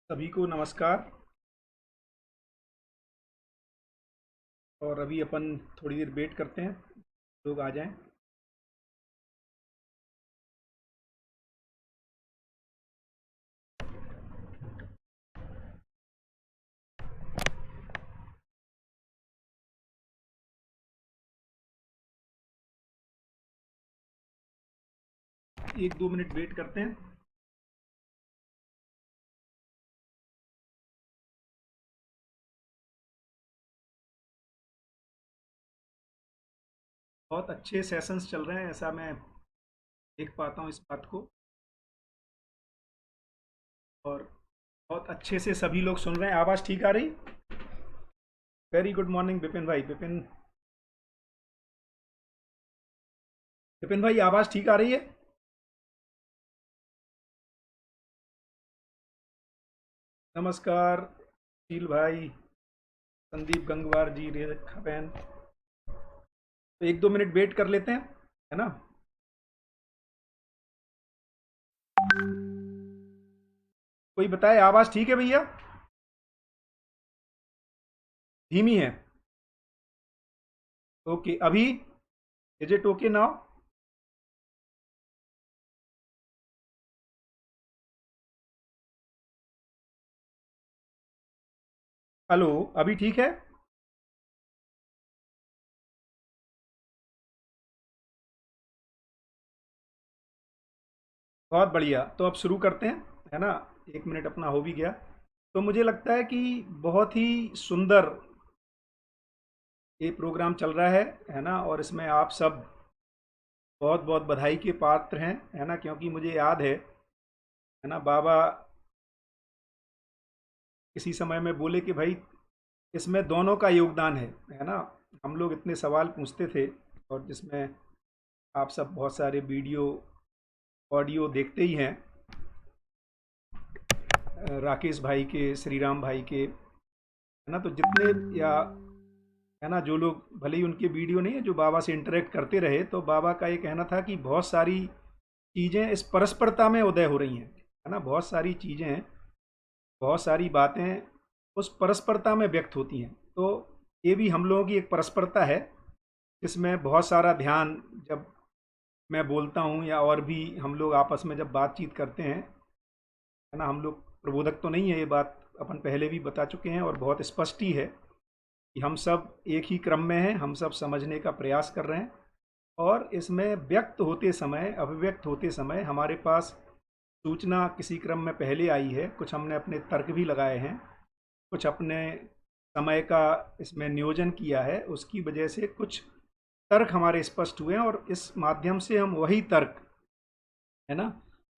सभी को नमस्कार। और अभी अपन थोड़ी देर वेट करते हैं, लोग आ जाएं। एक दो मिनट वेट करते हैं। बहुत अच्छे सेशंस चल रहे हैं, ऐसा मैं देख पाता हूँ इस बात को। और बहुत अच्छे से सभी लोग सुन रहे हैं। आवाज़ ठीक आ रही? वेरी गुड मॉर्निंग विपिन भाई। विपिन भाई, आवाज़ ठीक आ रही है? नमस्कार शील भाई, संदीप गंगवार जी, रेखा बहन। तो एक दो मिनट वेट कर लेते हैं, है ना। कोई बताए, आवाज़ ठीक है भैया? धीमी है? ओके, अभी is it okay now? Hello, अभी ठीक है? बहुत बढ़िया, तो अब शुरू करते हैं, है ना। एक मिनट अपना हो भी गया। तो मुझे लगता है कि बहुत ही सुंदर ये प्रोग्राम चल रहा है ना। और इसमें आप सब बहुत बहुत बधाई के पात्र हैं, है ना। क्योंकि मुझे याद है ना, बाबा किसी समय में बोले कि भाई इसमें दोनों का योगदान है ना। हम लोग इतने सवाल पूछते थे, और जिसमें आप सब बहुत सारे वीडियो ऑडियो देखते ही हैं, राकेश भाई के, श्री राम भाई के, है ना। तो जितने या है ना, जो लोग भले ही उनके वीडियो नहीं है, जो बाबा से इंटरेक्ट करते रहे, तो बाबा का ये कहना था कि बहुत सारी चीज़ें इस परस्परता में उदय हो रही हैं, है ना। बहुत सारी चीज़ें, बहुत सारी बातें उस परस्परता में व्यक्त होती हैं। तो ये भी हम लोगों की एक परस्परता है, जिसमें बहुत सारा ध्यान, जब मैं बोलता हूँ या और भी हम लोग आपस में जब बातचीत करते हैं, है ना। हम लोग प्रबोधक तो नहीं है, ये बात अपन पहले भी बता चुके हैं, और बहुत स्पष्ट ही है कि हम सब एक ही क्रम में हैं, हम सब समझने का प्रयास कर रहे हैं। और इसमें व्यक्त होते समय, अभिव्यक्त होते समय हमारे पास सूचना किसी क्रम में पहले आई है, कुछ हमने अपने तर्क भी लगाए हैं, कुछ अपने समय का इसमें नियोजन किया है, उसकी वजह से कुछ तर्क हमारे स्पष्ट हुए हैं, और इस माध्यम से हम वही तर्क, है ना,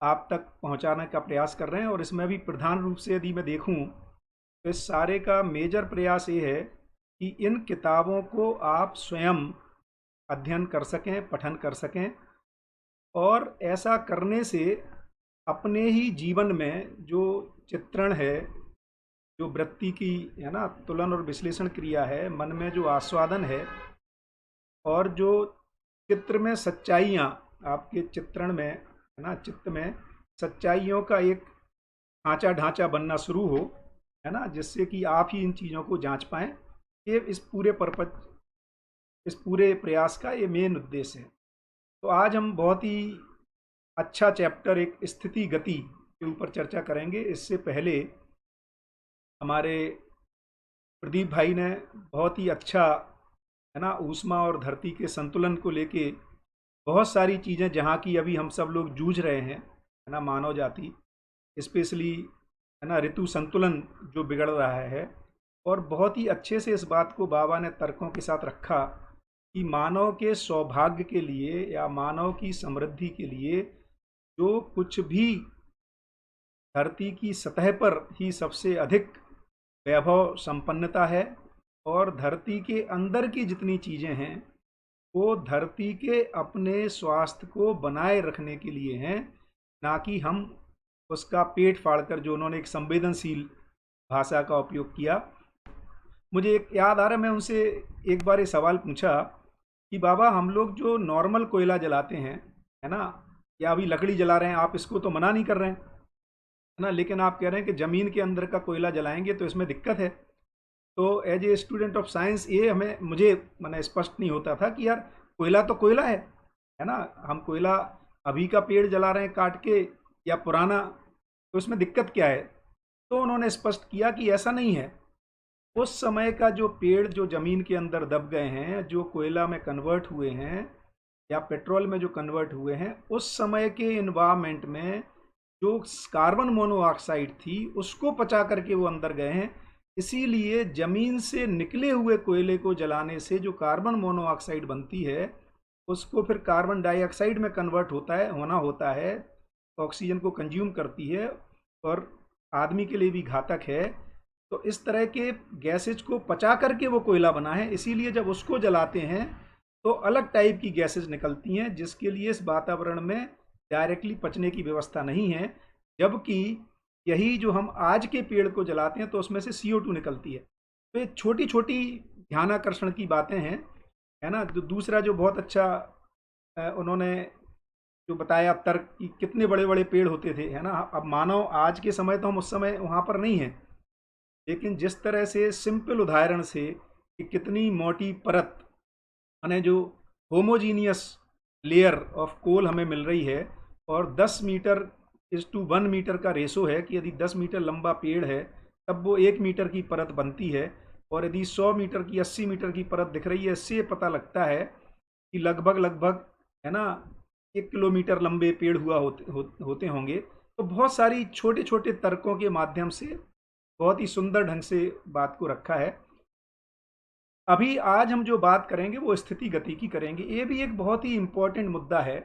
आप तक पहुंचाने का प्रयास कर रहे हैं। और इसमें भी प्रधान रूप से यदि मैं देखूं, तो इस सारे का मेजर प्रयास ये है कि इन किताबों को आप स्वयं अध्ययन कर सकें, पठन कर सकें, और ऐसा करने से अपने ही जीवन में जो चित्रण है, जो वृत्ति की, है ना, तुलन और विश्लेषण क्रिया है, मन में जो आस्वादन है, और जो चित्र में सच्चाइयाँ, आपके चित्रण में, है ना, चित्त में सच्चाइयों का एक ढांचा ढांचा बनना शुरू हो, है ना, जिससे कि आप ही इन चीज़ों को जांच पाएं। ये इस पूरे प्रयास का ये मेन उद्देश्य है। तो आज हम बहुत ही अच्छा चैप्टर, एक स्थिति गति के ऊपर चर्चा करेंगे। इससे पहले हमारे प्रदीप भाई ने बहुत ही अच्छा, है ना, ऊष्मा और धरती के संतुलन को लेके बहुत सारी चीज़ें, जहाँ की अभी हम सब लोग जूझ रहे हैं, है ना, मानव जाति स्पेशली, है ना, ऋतु संतुलन जो बिगड़ रहा है। और बहुत ही अच्छे से इस बात को बाबा ने तर्कों के साथ रखा कि मानव के सौभाग्य के लिए या मानव की समृद्धि के लिए जो कुछ भी धरती की सतह पर ही सबसे अधिक वैभव संपन्नता है, और धरती के अंदर की जितनी चीज़ें हैं वो धरती के अपने स्वास्थ्य को बनाए रखने के लिए हैं, ना कि हम उसका पेट फाड़कर, जो उन्होंने एक संवेदनशील भाषा का उपयोग किया। मुझे एक याद आ रहा है, मैं उनसे एक बार ये सवाल पूछा कि बाबा, हम लोग जो नॉर्मल कोयला जलाते हैं, है ना, या अभी लकड़ी जला रहे हैं, आप इसको तो मना नहीं कर रहे हैं, है ना, लेकिन आप कह रहे हैं कि ज़मीन के अंदर का कोयला जलाएंगे तो इसमें दिक्कत है। तो as a student of science ये मुझे मैंने स्पष्ट नहीं होता था कि यार कोयला तो कोयला है ना, हम कोयला अभी का पेड़ जला रहे हैं काट के या पुराना, तो इसमें दिक्कत क्या है। तो उन्होंने स्पष्ट किया कि ऐसा नहीं है। उस समय का जो पेड़ जो ज़मीन के अंदर दब गए हैं, जो कोयला में कन्वर्ट हुए हैं या पेट्रोल में जो कन्वर्ट हुए हैं, उस समय के इन्वायरमेंट में जो कार्बन मोनोऑक्साइड थी उसको पचा करके वो अंदर गए हैं। इसीलिए ज़मीन से निकले हुए कोयले को जलाने से जो कार्बन मोनोऑक्साइड बनती है उसको फिर कार्बन डाइऑक्साइड में कन्वर्ट होता है, ऑक्सीजन को कंज्यूम करती है और आदमी के लिए भी घातक है। तो इस तरह के गैसेज को पचा करके वो कोयला बना है, इसीलिए जब उसको जलाते हैं तो अलग टाइप की गैसेज निकलती हैं जिसके लिए इस वातावरण में डायरेक्टली पचने की व्यवस्था नहीं है। जबकि यही जो हम आज के पेड़ को जलाते हैं तो उसमें से CO2 निकलती है। तो ये छोटी छोटी ध्यानाकर्षण की बातें हैं, है ना। जो दूसरा जो बहुत अच्छा उन्होंने जो बताया तर्क कि कितने बड़े बड़े पेड़ होते थे, है ना। अब मानो आज के समय तो हम उस समय वहाँ पर नहीं हैं, लेकिन जिस तरह से सिंपल उदाहरण से कि कितनी मोटी परत माने जो होमोजीनियस लेयर ऑफ कोल हमें मिल रही है, और 10 मीटर/1 मीटर का रेशो है कि यदि 10 मीटर लंबा पेड़ है तब वो 1 मीटर की परत बनती है, और यदि 100 मीटर की 80 मीटर की परत दिख रही है, इससे पता लगता है कि लगभग लगभग, है ना, 1 किलोमीटर लंबे पेड़ होते होंगे। तो बहुत सारी छोटे छोटे तर्कों के माध्यम से बहुत ही सुंदर ढंग से बात को रखा है। अभी आज हम जो बात करेंगे वो स्थिति गति की करेंगे। ये भी एक बहुत ही इम्पोर्टेंट मुद्दा है।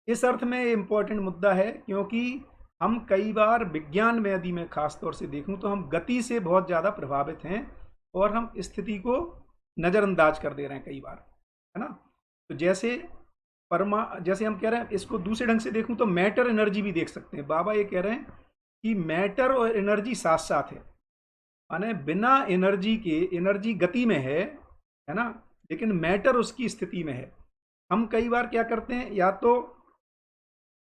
इस अर्थ में ये इम्पोर्टेंट मुद्दा है क्योंकि हम कई बार विज्ञान में यदि मैं खास तौर से देखूं तो हम गति से बहुत ज़्यादा प्रभावित हैं और हम स्थिति को नज़रअंदाज कर दे रहे हैं कई बार, है ना। तो जैसे हम कह रहे हैं, इसको दूसरे ढंग से देखूं तो मैटर एनर्जी भी देख सकते हैं। बाबा ये कह रहे हैं कि मैटर और एनर्जी साथ साथ है, माने बिना एनर्जी के, एनर्जी गति में है ना, लेकिन मैटर उसकी स्थिति में है। हम कई बार क्या करते हैं, या तो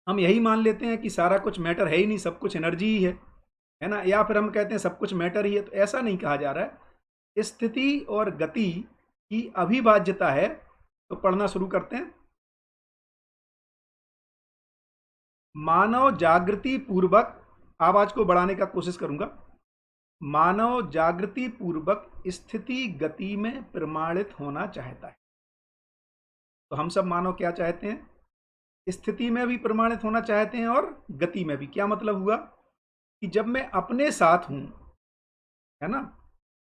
हम यही मान लेते हैं कि सारा कुछ मैटर है ही नहीं, सब कुछ एनर्जी ही है ना, या फिर हम कहते हैं सब कुछ मैटर ही है। तो ऐसा नहीं कहा जा रहा है। स्थिति और गति की अविभाज्यता है। तो पढ़ना शुरू करते हैं। मानव जागृति पूर्वक, आवाज को बढ़ाने का कोशिश करूंगा, मानव जागृति पूर्वक स्थिति गति में प्रमाणित होना चाहता है। तो हम सब मानव क्या चाहते हैं, स्थिति में भी प्रमाणित होना चाहते हैं और गति में भी। क्या मतलब हुआ कि जब मैं अपने साथ हूं, है ना,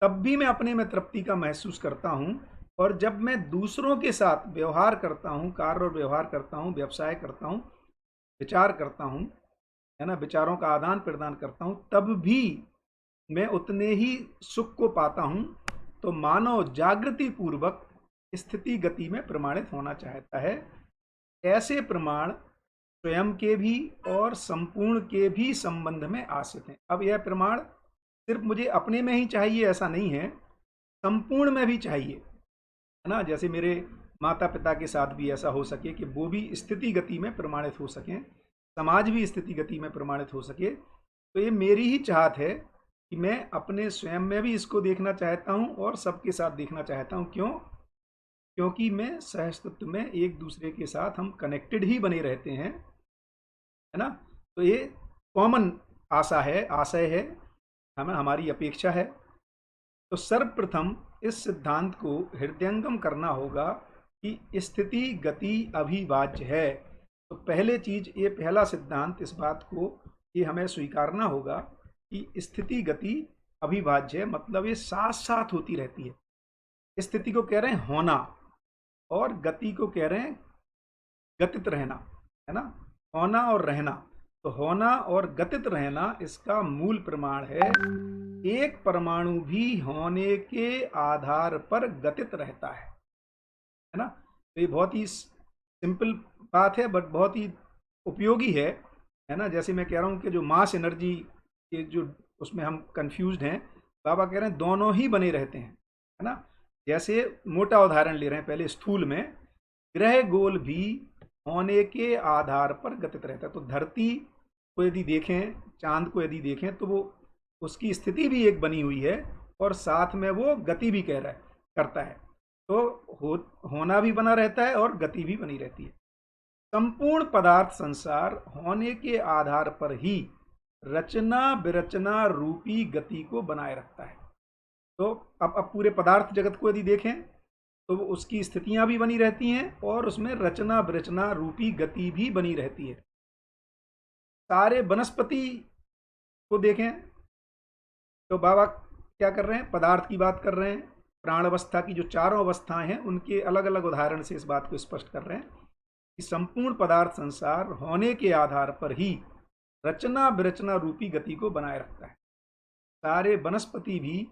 तब भी मैं अपने में तृप्ति का महसूस करता हूं, और जब मैं दूसरों के साथ व्यवहार करता हूं, कार्य और व्यवहार करता हूं, व्यवसाय करता हूं, विचार करता हूं, है ना, विचारों का आदान प्रदान करता हूं, तब भी मैं उतने ही सुख को पाता हूं। तो मानव जागृति पूर्वक स्थिति गति में प्रमाणित होना चाहता है। ऐसे प्रमाण स्वयं के भी और संपूर्ण के भी संबंध में आश्रित हैं। अब यह प्रमाण सिर्फ मुझे अपने में ही चाहिए ऐसा नहीं है, संपूर्ण में भी चाहिए, है ना। जैसे मेरे माता पिता के साथ भी ऐसा हो सके कि वो भी स्थिति गति में प्रमाणित हो सकें, समाज भी स्थिति गति में प्रमाणित हो सके। तो ये मेरी ही चाहत है कि मैं अपने स्वयं में भी इसको देखना चाहता हूँ और सबके साथ देखना चाहता हूँ। क्यों? क्योंकि मैं सहअस्तित्व में एक दूसरे के साथ हम कनेक्टेड ही बने रहते हैं, है ना। तो ये कॉमन आशा है, आशय है, हमारी अपेक्षा है। तो सर्वप्रथम इस सिद्धांत को हृदयंगम करना होगा कि स्थिति गति अभिवाज्य है। तो पहले चीज, ये पहला सिद्धांत, इस बात को ये हमें स्वीकारना होगा कि स्थिति गति अभिवाज्य है, मतलब ये साथ साथ होती रहती है। स्थिति को कह रहे हैं होना और गति को कह रहे हैं गतित रहना, है ना, होना और रहना। तो होना और गतित रहना इसका मूल प्रमाण है। एक परमाणु भी होने के आधार पर गतित रहता है ना। तो ये बहुत ही सिंपल बात है बट बहुत ही उपयोगी है ना। जैसे मैं कह रहा हूँ कि जो मास एनर्जी के जो उसमें हम कंफ्यूज्ड हैं, बाबा कह रहे हैं दोनों ही बने रहते हैं, है ना। जैसे मोटा उदाहरण ले रहे हैं पहले, स्थूल में ग्रह गोल भी होने के आधार पर गतित रहता है। तो धरती को यदि देखें, चांद को यदि देखें, तो वो उसकी स्थिति भी एक बनी हुई है और साथ में वो गति भी करता है। तो होना भी बना रहता है और गति भी बनी रहती है। संपूर्ण पदार्थ संसार होने के आधार पर ही रचना विरचना रूपी गति को बनाए रखता है। तो अब पूरे पदार्थ जगत को यदि देखें तो वो उसकी स्थितियां भी बनी रहती हैं और उसमें रचना विरचना रूपी गति भी बनी रहती है। सारे वनस्पति को देखें तो बाबा क्या कर रहे हैं, पदार्थ की बात कर रहे हैं। प्राण अवस्था की जो चारों अवस्थाएं हैं उनके अलग अलग उदाहरण से इस बात को स्पष्ट कर रहे हैं कि संपूर्ण पदार्थ संसार होने के आधार पर ही रचना विरचना रूपी गति को बनाए रखता है। सारे वनस्पति भी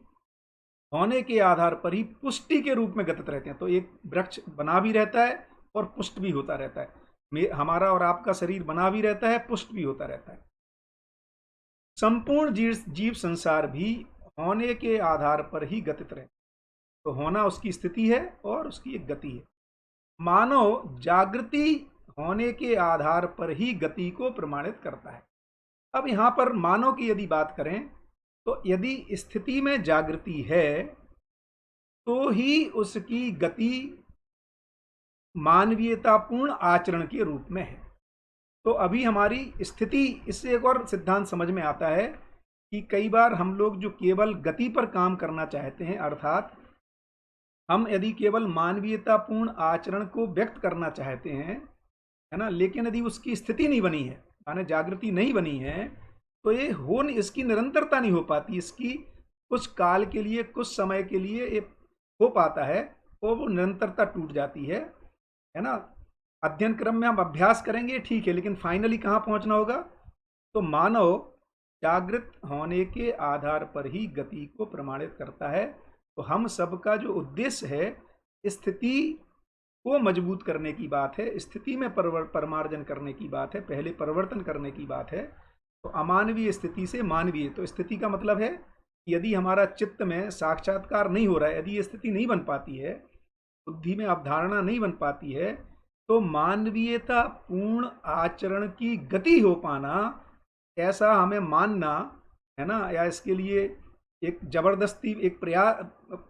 होने के आधार पर ही पुष्टि के रूप में गतित रहते हैं। तो एक वृक्ष बना भी रहता है और पुष्ट भी होता रहता है। हमारा और आपका शरीर बना भी रहता है, पुष्ट भी होता रहता है। संपूर्ण जीव संसार भी होने के आधार पर ही गतित रहते हैं। तो होना उसकी स्थिति है और उसकी एक गति है। मानव जागृति होने के आधार पर ही गति को प्रमाणित करता है। अब यहां पर मानव की यदि बात करें तो यदि स्थिति में जागृति है तो ही उसकी गति मानवीयतापूर्ण आचरण के रूप में है। तो अभी हमारी स्थिति, इससे एक और सिद्धांत समझ में आता है कि कई बार हम लोग जो केवल गति पर काम करना चाहते हैं, अर्थात हम यदि केवल मानवीयतापूर्ण आचरण को व्यक्त करना चाहते हैं, है ना, लेकिन यदि उसकी स्थिति नहीं बनी है, माने जागृति नहीं बनी है, तो इसकी निरंतरता नहीं हो पाती। इसकी कुछ काल के लिए, कुछ समय के लिए ये हो पाता है और वो निरंतरता टूट जाती है ना। अध्ययन क्रम में हम अभ्यास करेंगे, ठीक है, लेकिन फाइनली कहाँ पहुंचना होगा? तो मानव जागृत होने के आधार पर ही गति को प्रमाणित करता है। तो हम सबका जो उद्देश्य है, स्थिति को मजबूत करने की बात है, स्थिति में परमार्जन करने की बात है, पहले परिवर्तन करने की बात है। तो अमानवीय स्थिति से मानवीय, तो स्थिति का मतलब है यदि हमारा चित्त में साक्षात्कार नहीं हो रहा है, यदि ये स्थिति नहीं बन पाती है, बुद्धि में अवधारणा नहीं बन पाती है, तो मानवीयता पूर्ण आचरण की गति हो पाना, ऐसा हमें मानना है ना, या इसके लिए एक जबरदस्ती एक प्रयास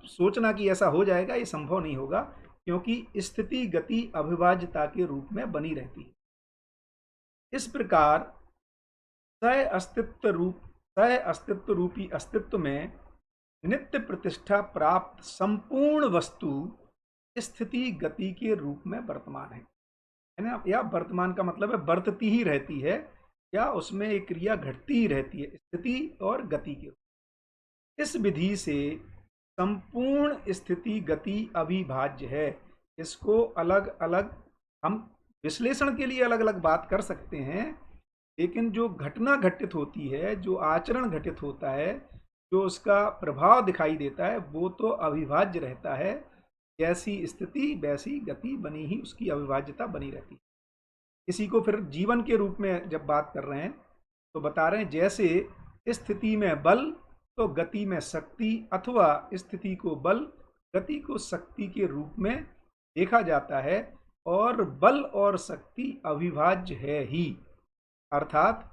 सोचना कि ऐसा हो जाएगा, ये संभव नहीं होगा, क्योंकि स्थिति गति अविभाज्यता के रूप में बनी रहती है। इस प्रकार सह अस्तित्व रूपी अस्तित्व में नित्य प्रतिष्ठा प्राप्त संपूर्ण वस्तु स्थिति गति के रूप में वर्तमान है ना। या वर्तमान का मतलब है बरतती ही रहती है, या उसमें एक क्रिया घटती ही रहती है, स्थिति और गति के रूप। इस विधि से संपूर्ण स्थिति गति अविभाज्य है। इसको अलग अलग हम विश्लेषण के लिए अलग अलग बात कर सकते हैं, लेकिन जो घटना घटित होती है, जो आचरण घटित होता है, जो उसका प्रभाव दिखाई देता है, वो तो अविभाज्य रहता है। जैसी स्थिति वैसी गति बनी ही उसकी अविभाज्यता बनी रहती है। इसी को फिर जीवन के रूप में जब बात कर रहे हैं तो बता रहे हैं, जैसे स्थिति में बल तो गति में शक्ति, अथवा स्थिति को बल गति को शक्ति के रूप में देखा जाता है, और बल और शक्ति अविभाज्य है ही। अर्थात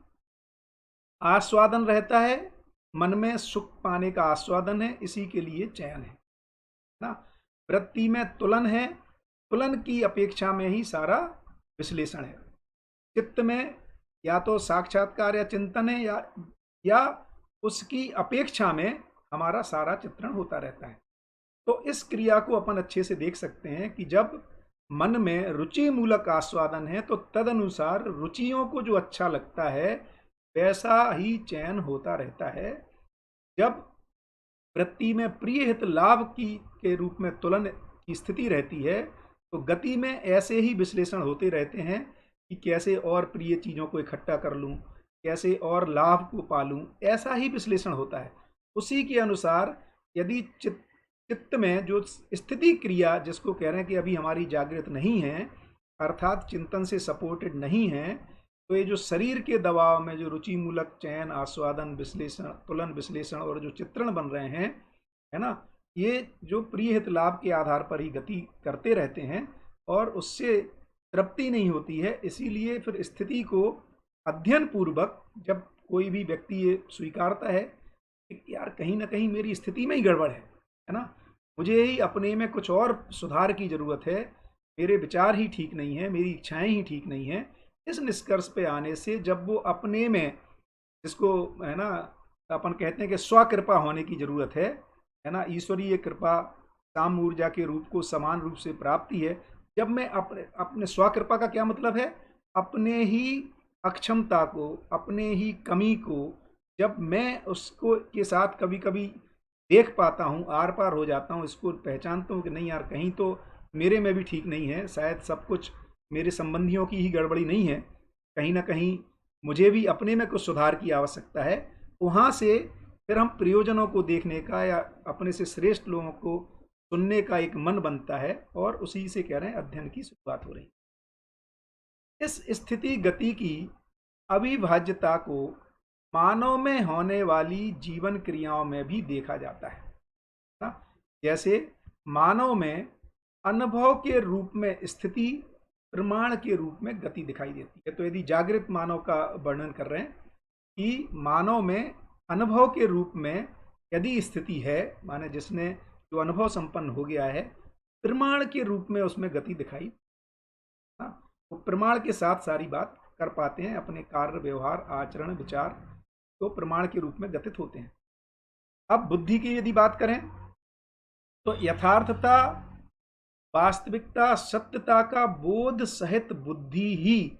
आस्वादन रहता है, मन में सुख पाने का आस्वादन है, इसी के लिए चयन है ना। वृत्ति में तुलन है, तुलन की अपेक्षा में ही सारा विश्लेषण है। चित्त में या तो साक्षात्कार या चिंतन है, या उसकी अपेक्षा में हमारा सारा चित्रण होता रहता है। तो इस क्रिया को अपन अच्छे से देख सकते हैं कि जब मन में रुचि मूलक आस्वादन है तो तदनुसार रुचियों को जो अच्छा लगता है वैसा ही चयन होता रहता है। जब वृत्ति में प्रिय हित लाभ के रूप में तुलन की स्थिति रहती है तो गति में ऐसे ही विश्लेषण होते रहते हैं कि कैसे और प्रिय चीज़ों को इकट्ठा कर लूँ, कैसे और लाभ को पालूँ, ऐसा ही विश्लेषण होता है। उसी के अनुसार यदि चित्त में जो स्थिति क्रिया, जिसको कह रहे हैं कि अभी हमारी जागृत नहीं है, अर्थात चिंतन से सपोर्टेड नहीं है, तो ये जो शरीर के दबाव में जो रुचि मूलक चयन, आस्वादन, विश्लेषण, तुलन विश्लेषण और जो चित्रण बन रहे हैं, है ना, ये जो प्रिय हित लाभ के आधार पर ही गति करते रहते हैं और उससे तृप्ति नहीं होती है। इसीलिए फिर स्थिति को अध्ययन पूर्वक जब कोई भी व्यक्ति ये स्वीकारता है कि यार कहीं ना कहीं मेरी स्थिति में ही गड़बड़ है ना, मुझे ही अपने में कुछ और सुधार की ज़रूरत है, मेरे विचार ही ठीक नहीं है, मेरी इच्छाएं ही ठीक नहीं है, इस निष्कर्ष पे आने से जब वो अपने में, जिसको है ना अपन कहते हैं कि स्वकृपा होने की ज़रूरत है ना, ईश्वरीय कृपा काम ऊर्जा के रूप को समान रूप से प्राप्ति है। जब मैं अपने अपने स्वकृपा का क्या मतलब है, अपने ही अक्षमता को, अपने ही कमी को जब मैं उसको के साथ कभी कभी देख पाता हूँ, आर पार हो जाता हूँ, इसको पहचानता हूँ कि नहीं यार कहीं तो मेरे में भी ठीक नहीं है, शायद सब कुछ मेरे संबंधियों की ही गड़बड़ी नहीं है, कहीं ना कहीं मुझे भी अपने में कुछ सुधार की आवश्यकता है। वहाँ से फिर हम प्रयोजनों को देखने का या अपने से श्रेष्ठ लोगों को सुनने का एक मन बनता है, और उसी से कह रहे हैं अध्ययन की शुरुआत हो रही है। इस स्थिति गति की अविभाज्यता को मानव में होने वाली जीवन क्रियाओं में भी देखा जाता है ना। जैसे मानव में अनुभव के रूप में स्थिति, प्रमाण के रूप में गति दिखाई देती है। तो यदि जागृत मानव का वर्णन कर रहे हैं कि मानव में अनुभव के रूप में यदि स्थिति है, माने जिसने जो अनुभव संपन्न हो गया है, प्रमाण के रूप में उसमें गति दिखाई, हाँ, वो प्रमाण के साथ सारी बात कर पाते हैं, अपने कार्य व्यवहार आचरण विचार तो प्रमाण के रूप में गतित होते हैं। अब बुद्धि की यदि बात करें तो यथार्थता, वास्तविकता, सत्यता का बोध सहित बुद्धि ही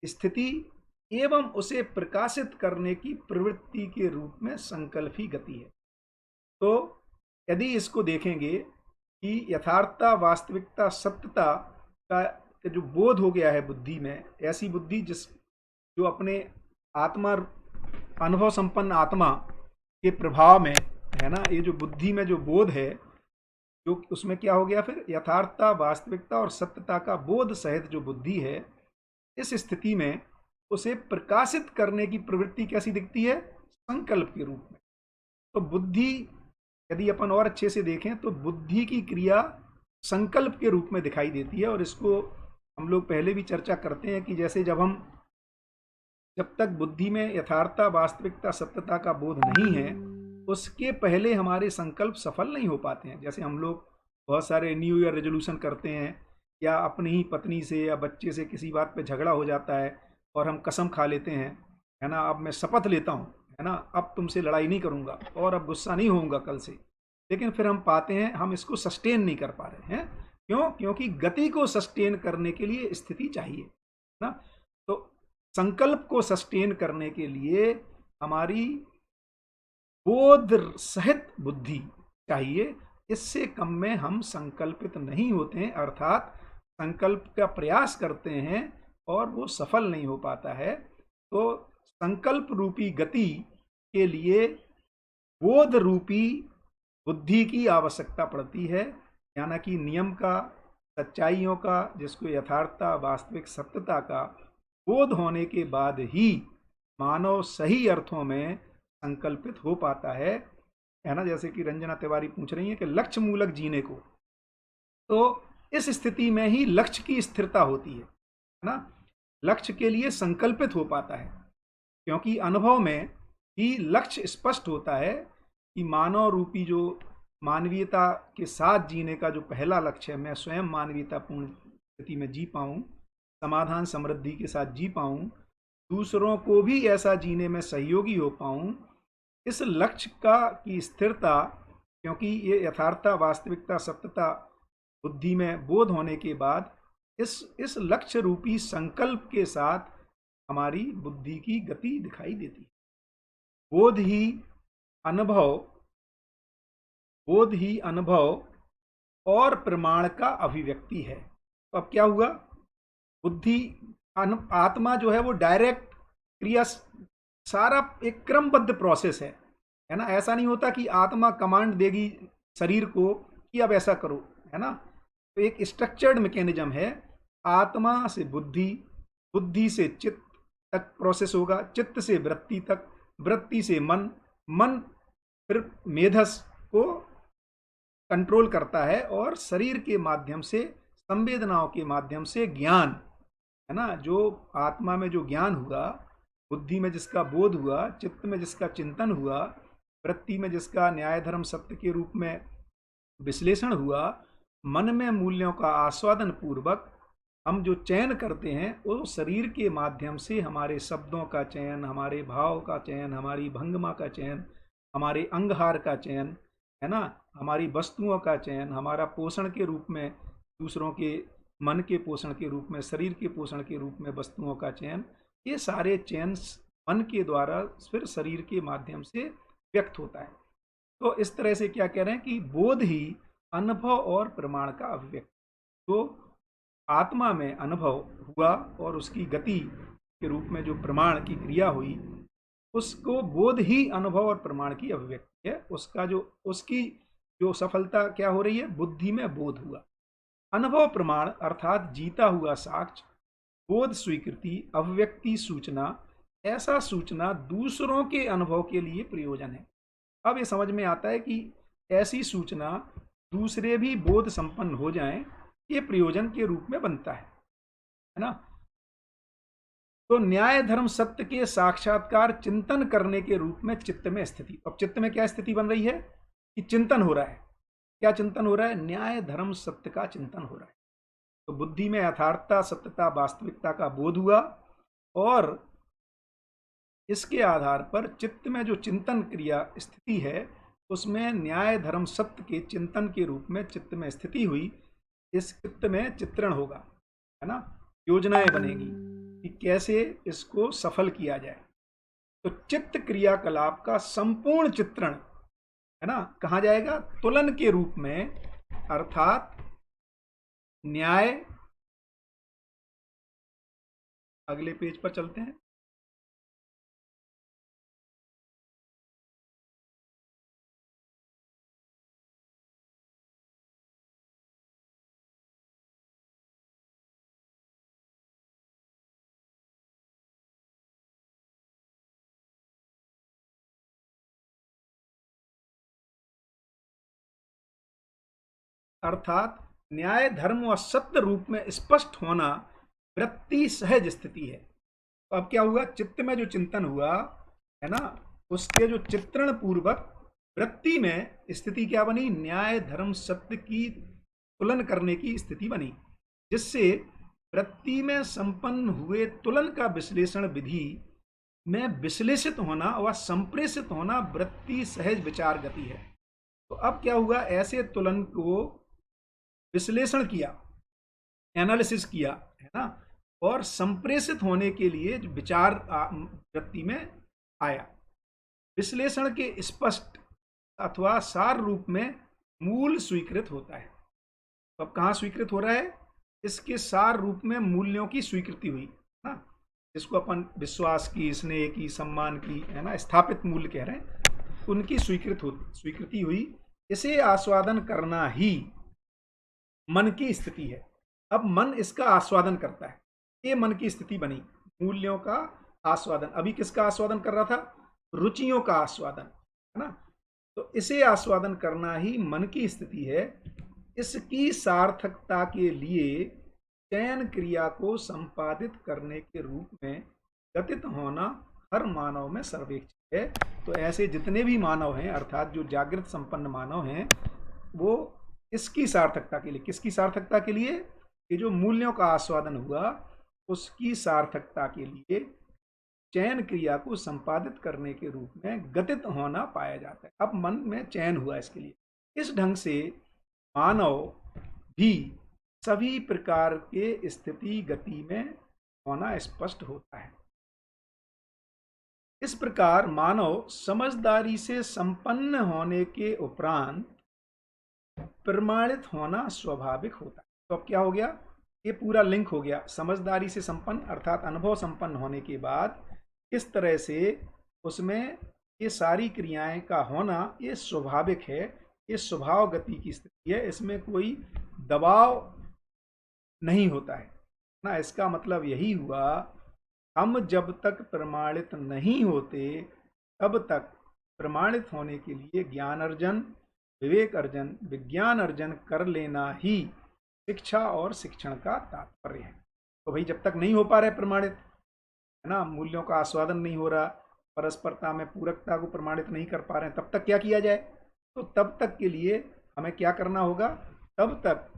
स्थिति एवं उसे प्रकाशित करने की प्रवृत्ति के रूप में संकल्प ही गति है। तो यदि इसको देखेंगे कि यथार्थता, वास्तविकता, सत्यता का जो बोध हो गया है बुद्धि में, ऐसी बुद्धि जो अपने आत्मा, अनुभव संपन्न आत्मा के प्रभाव में है ना, ये जो बुद्धि में जो बोध है, जो उसमें क्या हो गया फिर, यथार्थता, वास्तविकता और सत्यता का बोध सहित जो बुद्धि है, इस स्थिति में उसे प्रकाशित करने की प्रवृत्ति कैसी दिखती है, संकल्प के रूप में। तो बुद्धि यदि अपन और अच्छे से देखें तो बुद्धि की क्रिया संकल्प के रूप में दिखाई देती है। और इसको हम लोग पहले भी चर्चा करते हैं कि जैसे जब तक बुद्धि में यथार्थता, वास्तविकता, सत्यता का बोध नहीं है, उसके पहले हमारे संकल्प सफल नहीं हो पाते हैं। जैसे हम लोग बहुत सारे न्यू ईयर रेजोल्यूशन करते हैं, या अपनी ही पत्नी से या बच्चे से किसी बात पे झगड़ा हो जाता है और हम कसम खा लेते हैं, है ना, अब मैं शपथ लेता हूँ, है ना, अब तुमसे लड़ाई नहीं करूँगा और अब गुस्सा नहीं होऊंगा कल से। लेकिन फिर हम पाते हैं हम इसको सस्टेन नहीं कर पा रहे हैं। क्यों? क्योंकि गति को सस्टेन करने के लिए स्थिति चाहिए ना। तो संकल्प को सस्टेन करने के लिए हमारी बोध सहित बुद्धि चाहिए। इससे कम में हम संकल्पित नहीं होते हैं, अर्थात संकल्प का प्रयास करते हैं और वो सफल नहीं हो पाता है। तो संकल्प रूपी गति के लिए बोध रूपी बुद्धि की आवश्यकता पड़ती है, यानी कि नियम का, सच्चाइयों का, जिसको यथार्थता, वास्तविक सत्यता का बोध होने के बाद ही मानव सही अर्थों में संकल्पित हो पाता है ना। जैसे कि रंजना तिवारी पूछ रही है कि लक्ष्य मूलक जीने को, तो इस स्थिति में ही लक्ष्य की स्थिरता होती है ना, लक्ष्य के लिए संकल्पित हो पाता है। क्योंकि अनुभव में ही लक्ष्य स्पष्ट होता है कि मानव रूपी जो मानवीयता के साथ जीने का जो पहला लक्ष्य है, मैं स्वयं मानवीयता पूर्ण स्थिति में जी पाऊँ, समाधान समृद्धि के साथ जी पाऊँ, दूसरों को भी ऐसा जीने में सहयोगी हो पाऊँ, इस लक्ष्य का की स्थिरता, क्योंकि ये यथार्थता, वास्तविकता, सत्यता बुद्धि में बोध होने के बाद इस लक्ष्य रूपी संकल्प के साथ हमारी बुद्धि की गति दिखाई देती है। बोध ही अनुभव और प्रमाण का अभिव्यक्ति है। तो अब क्या हुआ, बुद्धि, आत्मा जो है वो डायरेक्ट क्रिया, सारा एक क्रमबद्ध प्रोसेस है ना। ऐसा नहीं होता कि आत्मा कमांड देगी शरीर को कि अब ऐसा करो, है ना। तो एक स्ट्रक्चर्ड मैकेनिज्म है, आत्मा से बुद्धि, बुद्धि से चित्त तक प्रोसेस होगा, चित्त से वृत्ति तक, वृत्ति से मन, मन फिर मेधस को कंट्रोल करता है और शरीर के माध्यम से, संवेदनाओं के माध्यम से ज्ञान, है ना, जो आत्मा में जो ज्ञान हुआ, बुद्धि में जिसका बोध हुआ, चित्त में जिसका चिंतन हुआ, वृत्ति में जिसका न्याय धर्म सत्य के रूप में विश्लेषण हुआ, मन में मूल्यों का आस्वादन पूर्वक हम जो चयन करते हैं, वो शरीर के माध्यम से हमारे शब्दों का चयन, हमारे भाव का चयन, हमारी भंगिमा का चयन, हमारे अंगहार का चयन, है ना, हमारी वस्तुओं का चयन, हमारा पोषण के रूप में दूसरों के मन के पोषण के रूप में, शरीर के पोषण के रूप में वस्तुओं का चयन, ये सारे चयन मन के द्वारा फिर शरीर के माध्यम से व्यक्त होता है। तो इस तरह से क्या कह रहे हैं कि बोध ही अनुभव और प्रमाण का अभिव्यक्ति। तो आत्मा में अनुभव हुआ और उसकी गति के रूप में जो प्रमाण की क्रिया हुई, उसको बोध ही अनुभव और प्रमाण की अभिव्यक्ति है। उसकी जो सफलता क्या हो रही है, बुद्धि में बोध हुआ। अनुभव प्रमाण अर्थात जीता हुआ साक्ष्य, बोध स्वीकृति, अभिव्यक्ति सूचना, ऐसा सूचना दूसरों के अनुभव के लिए प्रयोजन है। अब ये समझ में आता है कि ऐसी सूचना दूसरे भी बोध संपन्न हो जाएं, ये प्रयोजन के रूप में बनता है ना। तो न्याय धर्म सत्य के साक्षात्कार चिंतन करने के रूप में चित्त में स्थिति। अब चित्त में क्या स्थिति बन रही है कि चिंतन हो रहा है। क्या चिंतन हो रहा है? न्याय धर्म सत्य का चिंतन हो रहा है। तो बुद्धि में यथार्थता, सत्यता, वास्तविकता का बोध हुआ और इसके आधार पर चित्त में जो चिंतन क्रिया स्थिति है, उसमें न्याय धर्म सत्य के चिंतन के रूप में चित्त में स्थिति हुई। इस चित्त में चित्रण होगा, है ना, योजनाएं बनेगी कि कैसे इसको सफल किया जाए। तो चित्त क्रियाकलाप का संपूर्ण चित्रण, है ना, कहाँ जाएगा? तुलन के रूप में, अर्थात न्याय। अगले पेज पर चलते हैं। अर्थात न्याय धर्म व सत्य रूप में स्पष्ट होना वृत्ति सहज स्थिति है। तो अब क्या हुआ? चित्त में जो चिंतन हुआ, है ना, उसके जो चित्रण पूर्वक वृत्ति में स्थिति क्या बनी? न्याय धर्म सत्य की तुलन करने की स्थिति बनी, जिससे वृत्ति में संपन्न हुए तुलन का विश्लेषण विधि में विश्लेषित होना व संप्रेषित होना वृत्ति सहज विचार गति है। तो अब क्या हुआ? ऐसे तुलन को विश्लेषण किया, एनालिसिस किया, है ना, और संप्रेषित होने के लिए विचार वृत्ति में आया। विश्लेषण के स्पष्ट अथवा सार रूप में मूल स्वीकृत होता है। तो अब कहाँ स्वीकृत हो रहा है? इसके सार रूप में मूल्यों की स्वीकृति हुई ना, जिसको अपन विश्वास की, स्नेह की, सम्मान की, है ना, स्थापित मूल्य कह रहे हैं, उनकी स्वीकृति हुई। इसे आस्वादन करना ही मन की स्थिति है। अब मन इसका आस्वादन करता है, ये मन की स्थिति बनी, मूल्यों का आस्वादन। अभी किसका आस्वादन कर रहा था? रुचियों का आस्वादन, है ना। तो इसे आस्वादन करना ही मन की स्थिति है। इसकी सार्थकता के लिए चयन क्रिया को संपादित करने के रूप में गतित होना हर मानव में सर्वेक्षित है। तो ऐसे जितने भी मानव हैं, अर्थात जो जागृत संपन्न मानव हैं, वो इसकी सार्थकता के लिए, किसकी सार्थकता के लिए? ये जो मूल्यों का आस्वादन हुआ, उसकी सार्थकता के लिए चयन क्रिया को संपादित करने के रूप में गतित होना पाया जाता है। अब मन में चयन हुआ इसके लिए। इस ढंग से मानव भी सभी प्रकार के स्थिति गति में होना स्पष्ट होता है। इस प्रकार मानव समझदारी से संपन्न होने के उपरांत प्रमाणित होना स्वाभाविक होता है। तो अब क्या हो गया? ये पूरा लिंक हो गया। समझदारी से संपन्न अर्थात अनुभव संपन्न होने के बाद किस तरह से उसमें ये सारी क्रियाएं का होना ये स्वाभाविक है, ये स्वभाव गति की स्थिति है, इसमें कोई दबाव नहीं होता है ना। इसका मतलब यही हुआ, हम जब तक प्रमाणित नहीं होते तब तक प्रमाणित होने के लिए ज्ञान अर्जन, विवेक अर्जन, विज्ञान अर्जन कर लेना ही शिक्षा और शिक्षण का तात्पर्य है। तो भाई जब तक नहीं हो पा रहे प्रमाणित, है ना, मूल्यों का आस्वादन नहीं हो रहा, परस्परता में पूरकता को प्रमाणित नहीं कर पा रहे हैं, तब तक क्या किया जाए? तो तब तक के लिए हमें क्या करना होगा? तब तक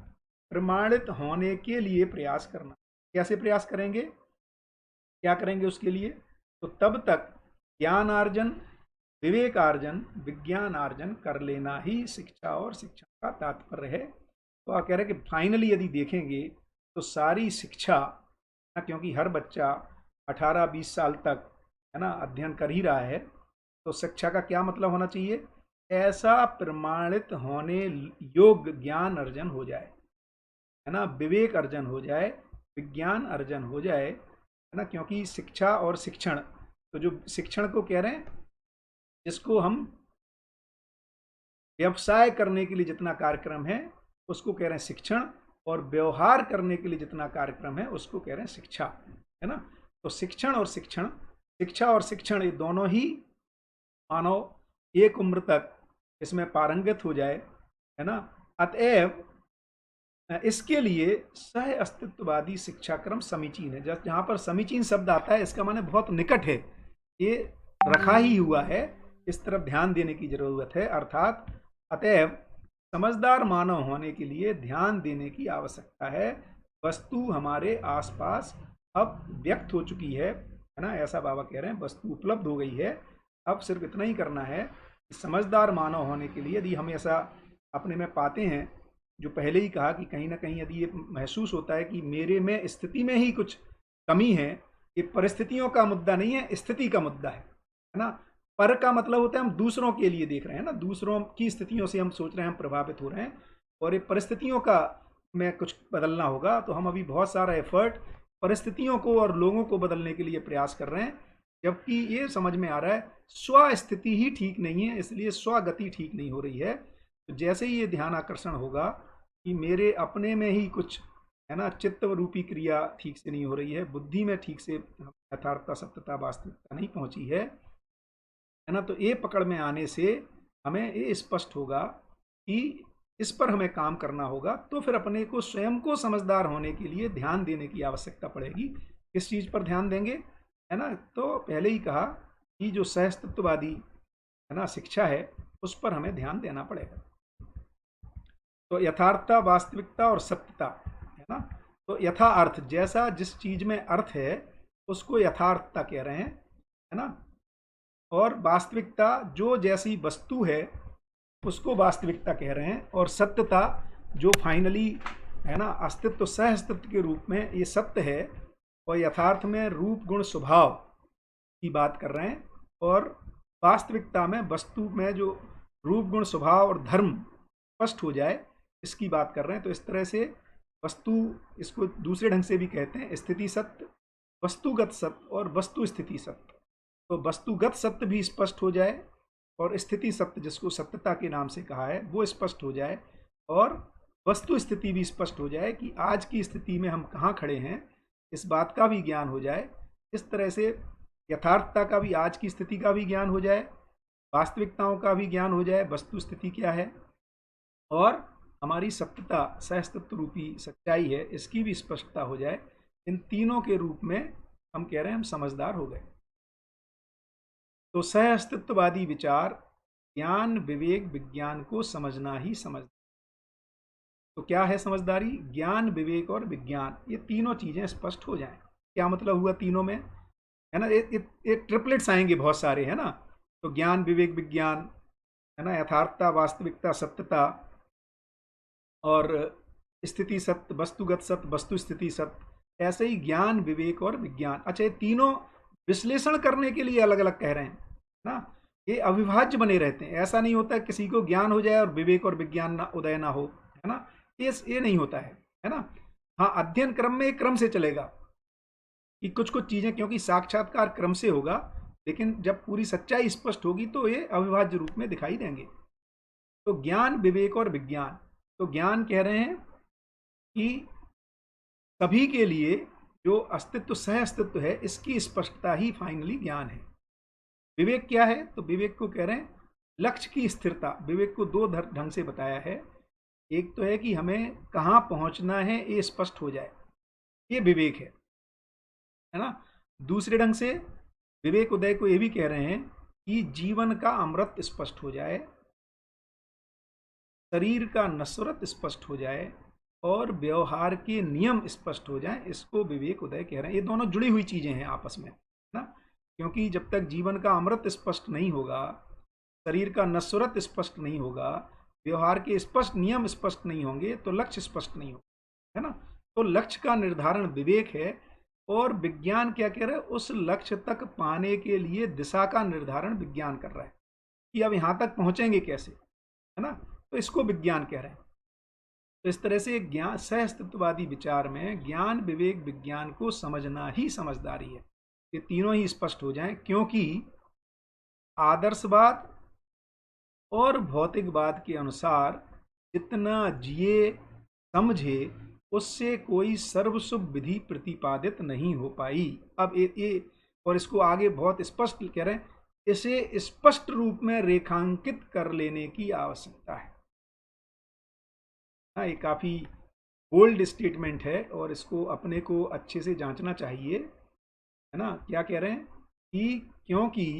प्रमाणित होने के लिए प्रयास करना। कैसे प्रयास करेंगे? क्या करेंगे उसके लिए? तो तब तक ज्ञानार्जन, विवेकार्जन, विज्ञानार्जन कर लेना ही शिक्षा और शिक्षण का तात्पर्य है। तो आप कह रहे हैं कि फाइनली यदि देखेंगे तो सारी शिक्षा, क्योंकि हर बच्चा 18-20 साल तक, है ना, अध्ययन कर ही रहा है, तो शिक्षा का क्या मतलब होना चाहिए? ऐसा प्रमाणित होने योग्य ज्ञान अर्जन हो जाए, है ना, विवेक अर्जन हो जाए, विज्ञान अर्जन हो जाए, है ना। क्योंकि शिक्षा और शिक्षण, तो जो शिक्षण को कह रहे हैं, जिसको हम व्यवसाय करने के लिए जितना कार्यक्रम है उसको कह रहे हैं शिक्षण, और व्यवहार करने के लिए जितना कार्यक्रम है उसको कह रहे हैं शिक्षा, है ना। तो शिक्षण और शिक्षण, शिक्षा और शिक्षण, ये दोनों ही मानव एक उम्र तक इसमें पारंगत हो जाए, है ना। अतएव इसके लिए सह अस्तित्ववादी शिक्षाक्रम समीचीन है। जहाँ पर समीचीन शब्द आता है इसका माने बहुत निकट है, ये रखा ही हुआ है, इस तरफ ध्यान देने की जरूरत है। अर्थात अतएव समझदार मानव होने के लिए ध्यान देने की आवश्यकता है। वस्तु हमारे आसपास अब व्यक्त हो चुकी है ना, ऐसा बाबा कह रहे हैं, वस्तु उपलब्ध हो गई है। अब सिर्फ इतना ही करना है कि समझदार मानव होने के लिए यदि हम ऐसा अपने में पाते हैं, जो पहले ही कहा कि कहीं ना कहीं यदि ये महसूस होता है कि मेरे में स्थिति में ही कुछ कमी है, ये परिस्थितियों का मुद्दा नहीं है, स्थिति का मुद्दा है ना। पर का मतलब होता है हम दूसरों के लिए देख रहे हैं ना, दूसरों की स्थितियों से हम सोच रहे हैं, हम प्रभावित हो रहे हैं, और ये परिस्थितियों का में कुछ बदलना होगा। तो हम अभी बहुत सारा एफर्ट परिस्थितियों को और लोगों को बदलने के लिए प्रयास कर रहे हैं, जबकि ये समझ में आ रहा है स्व स्थिति ही ठीक नहीं है, इसलिए स्वगति ठीक नहीं हो रही है। तो जैसे ही ये ध्यान आकर्षण होगा कि मेरे अपने में ही कुछ, है ना, चित्त रूपी क्रिया ठीक से नहीं हो रही है, बुद्धि में ठीक से यथार्थता, सत्यता, वास्तविकता नहीं पहुंची है ना, तो ये पकड़ में आने से हमें ये स्पष्ट होगा कि इस पर हमें काम करना होगा। तो फिर अपने को स्वयं को समझदार होने के लिए ध्यान देने की आवश्यकता पड़ेगी। किस चीज़ पर ध्यान देंगे, है ना? तो पहले ही कहा कि जो सहअस्तित्ववादी, है ना, शिक्षा है, उस पर हमें ध्यान देना पड़ेगा। तो यथार्थता, वास्तविकता और सत्यता, है ना। तो यथा अर्थ, जैसा जिस चीज में अर्थ है उसको यथार्थता कह रहे हैं, है ना। और वास्तविकता, जो जैसी वस्तु है उसको वास्तविकता कह रहे हैं। और सत्यता, जो फाइनली, है ना, अस्तित्व, सह अस्तित्व के रूप में ये सत्य है। और यथार्थ में रूप गुण स्वभाव की बात कर रहे हैं, और वास्तविकता में वस्तु में जो रूप गुण स्वभाव और धर्म स्पष्ट हो जाए, इसकी बात कर रहे हैं। तो इस तरह से वस्तु, इसको दूसरे ढंग से भी कहते हैं स्थिति सत्य, वस्तुगत सत्य और वस्तु स्थिति सत्य। तो वस्तुगत सत्य भी स्पष्ट हो जाए और स्थिति सत्य, जिसको सत्यता के नाम से कहा है, वो स्पष्ट हो जाए, और वस्तु स्थिति भी स्पष्ट हो जाए कि आज की स्थिति में हम कहाँ खड़े हैं, इस बात का भी ज्ञान हो जाए। इस तरह से यथार्थता का भी, आज की स्थिति का भी ज्ञान हो जाए, वास्तविकताओं का भी ज्ञान हो जाए, वस्तु स्थिति क्या है, और हमारी सत्यता, सहअस्तित्व रूपी सच्चाई है, इसकी भी स्पष्टता हो जाए। इन तीनों के रूप में हम कह रहे हैं हम समझदार हो गए। तो सहअस्तित्ववादी विचार ज्ञान, विवेक, विज्ञान को समझना ही समझ। तो क्या है समझदारी? ज्ञान, विवेक और विज्ञान, ये तीनों चीजें स्पष्ट हो जाएं। क्या मतलब हुआ तीनों में, है ना, ये ट्रिपलेट्स आएंगे बहुत सारे, है ना। तो ज्ञान, विवेक, विज्ञान, है ना, यथार्थता, वास्तविकता, सत्यता, और स्थिति सत्य, वस्तुगत सत्य, वस्तु स्थिति सत्य। ऐसे ही ज्ञान, विवेक और विज्ञान। अच्छा, ये तीनों विश्लेषण करने के लिए अलग अलग कह रहे हैं ना, ये अविभाज्य बने रहते हैं। ऐसा नहीं होता किसी को ज्ञान हो जाए और विवेक और विज्ञान ना उदय ना हो, है ना, ये नहीं होता है ना। हाँ, अध्ययन क्रम में एक क्रम से चलेगा कि कुछ कुछ चीजें, क्योंकि साक्षात्कार क्रम से होगा, लेकिन जब पूरी सच्चाई स्पष्ट होगी तो ये अविभाज्य रूप में दिखाई देंगे। तो ज्ञान, विवेक और विज्ञान। तो ज्ञान कह रहे हैं कि सभी के लिए जो अस्तित्व, सह अस्तित्व है, इसकी स्पष्टता ही फाइनली ज्ञान है। विवेक क्या है? तो विवेक को कह रहे हैं लक्ष्य की स्थिरता। विवेक को दो ढंग से बताया है। एक तो है कि हमें कहाँ पहुँचना है ये स्पष्ट हो जाए, ये विवेक है ना। दूसरे ढंग से विवेक उदय को ये भी कह रहे हैं कि जीवन का अमृत स्पष्ट हो जाए, शरीर का नश्वरत स्पष्ट हो जाए और व्यवहार के नियम स्पष्ट हो जाएं, इसको विवेक उदय कह रहे हैं। ये दोनों जुड़ी हुई चीजें हैं आपस में, है ना। क्योंकि जब तक जीवन का अमृत स्पष्ट नहीं होगा, शरीर का नश्वरत स्पष्ट नहीं होगा, व्यवहार के स्पष्ट नियम स्पष्ट नहीं होंगे, तो लक्ष्य स्पष्ट नहीं होगा, है ना। तो लक्ष्य का निर्धारण विवेक है, और विज्ञान क्या कह रहा है, उस लक्ष्य तक पाने के लिए दिशा का निर्धारण विज्ञान कर रहा है कि अब यहां तक पहुंचेंगे कैसे, है ना। तो इसको विज्ञान कह रहे हैं। तो इस तरह से ज्ञान सह अस्तित्ववादी विचार में ज्ञान विवेक विज्ञान को समझना ही समझदारी है। ये तीनों ही स्पष्ट हो जाएं, क्योंकि आदर्शवाद और भौतिकवाद के अनुसार जितना जिए समझे, उससे कोई सर्वशुभ विधि प्रतिपादित नहीं हो पाई। अब ये और इसको आगे बहुत स्पष्ट कह रहे हैं, इसे स्पष्ट रूप में रेखांकित कर लेने की आवश्यकता है। हाँ, ये काफी बोल्ड स्टेटमेंट है और इसको अपने को अच्छे से जांचना चाहिए, है ना। क्या कह रहे हैं कि क्योंकि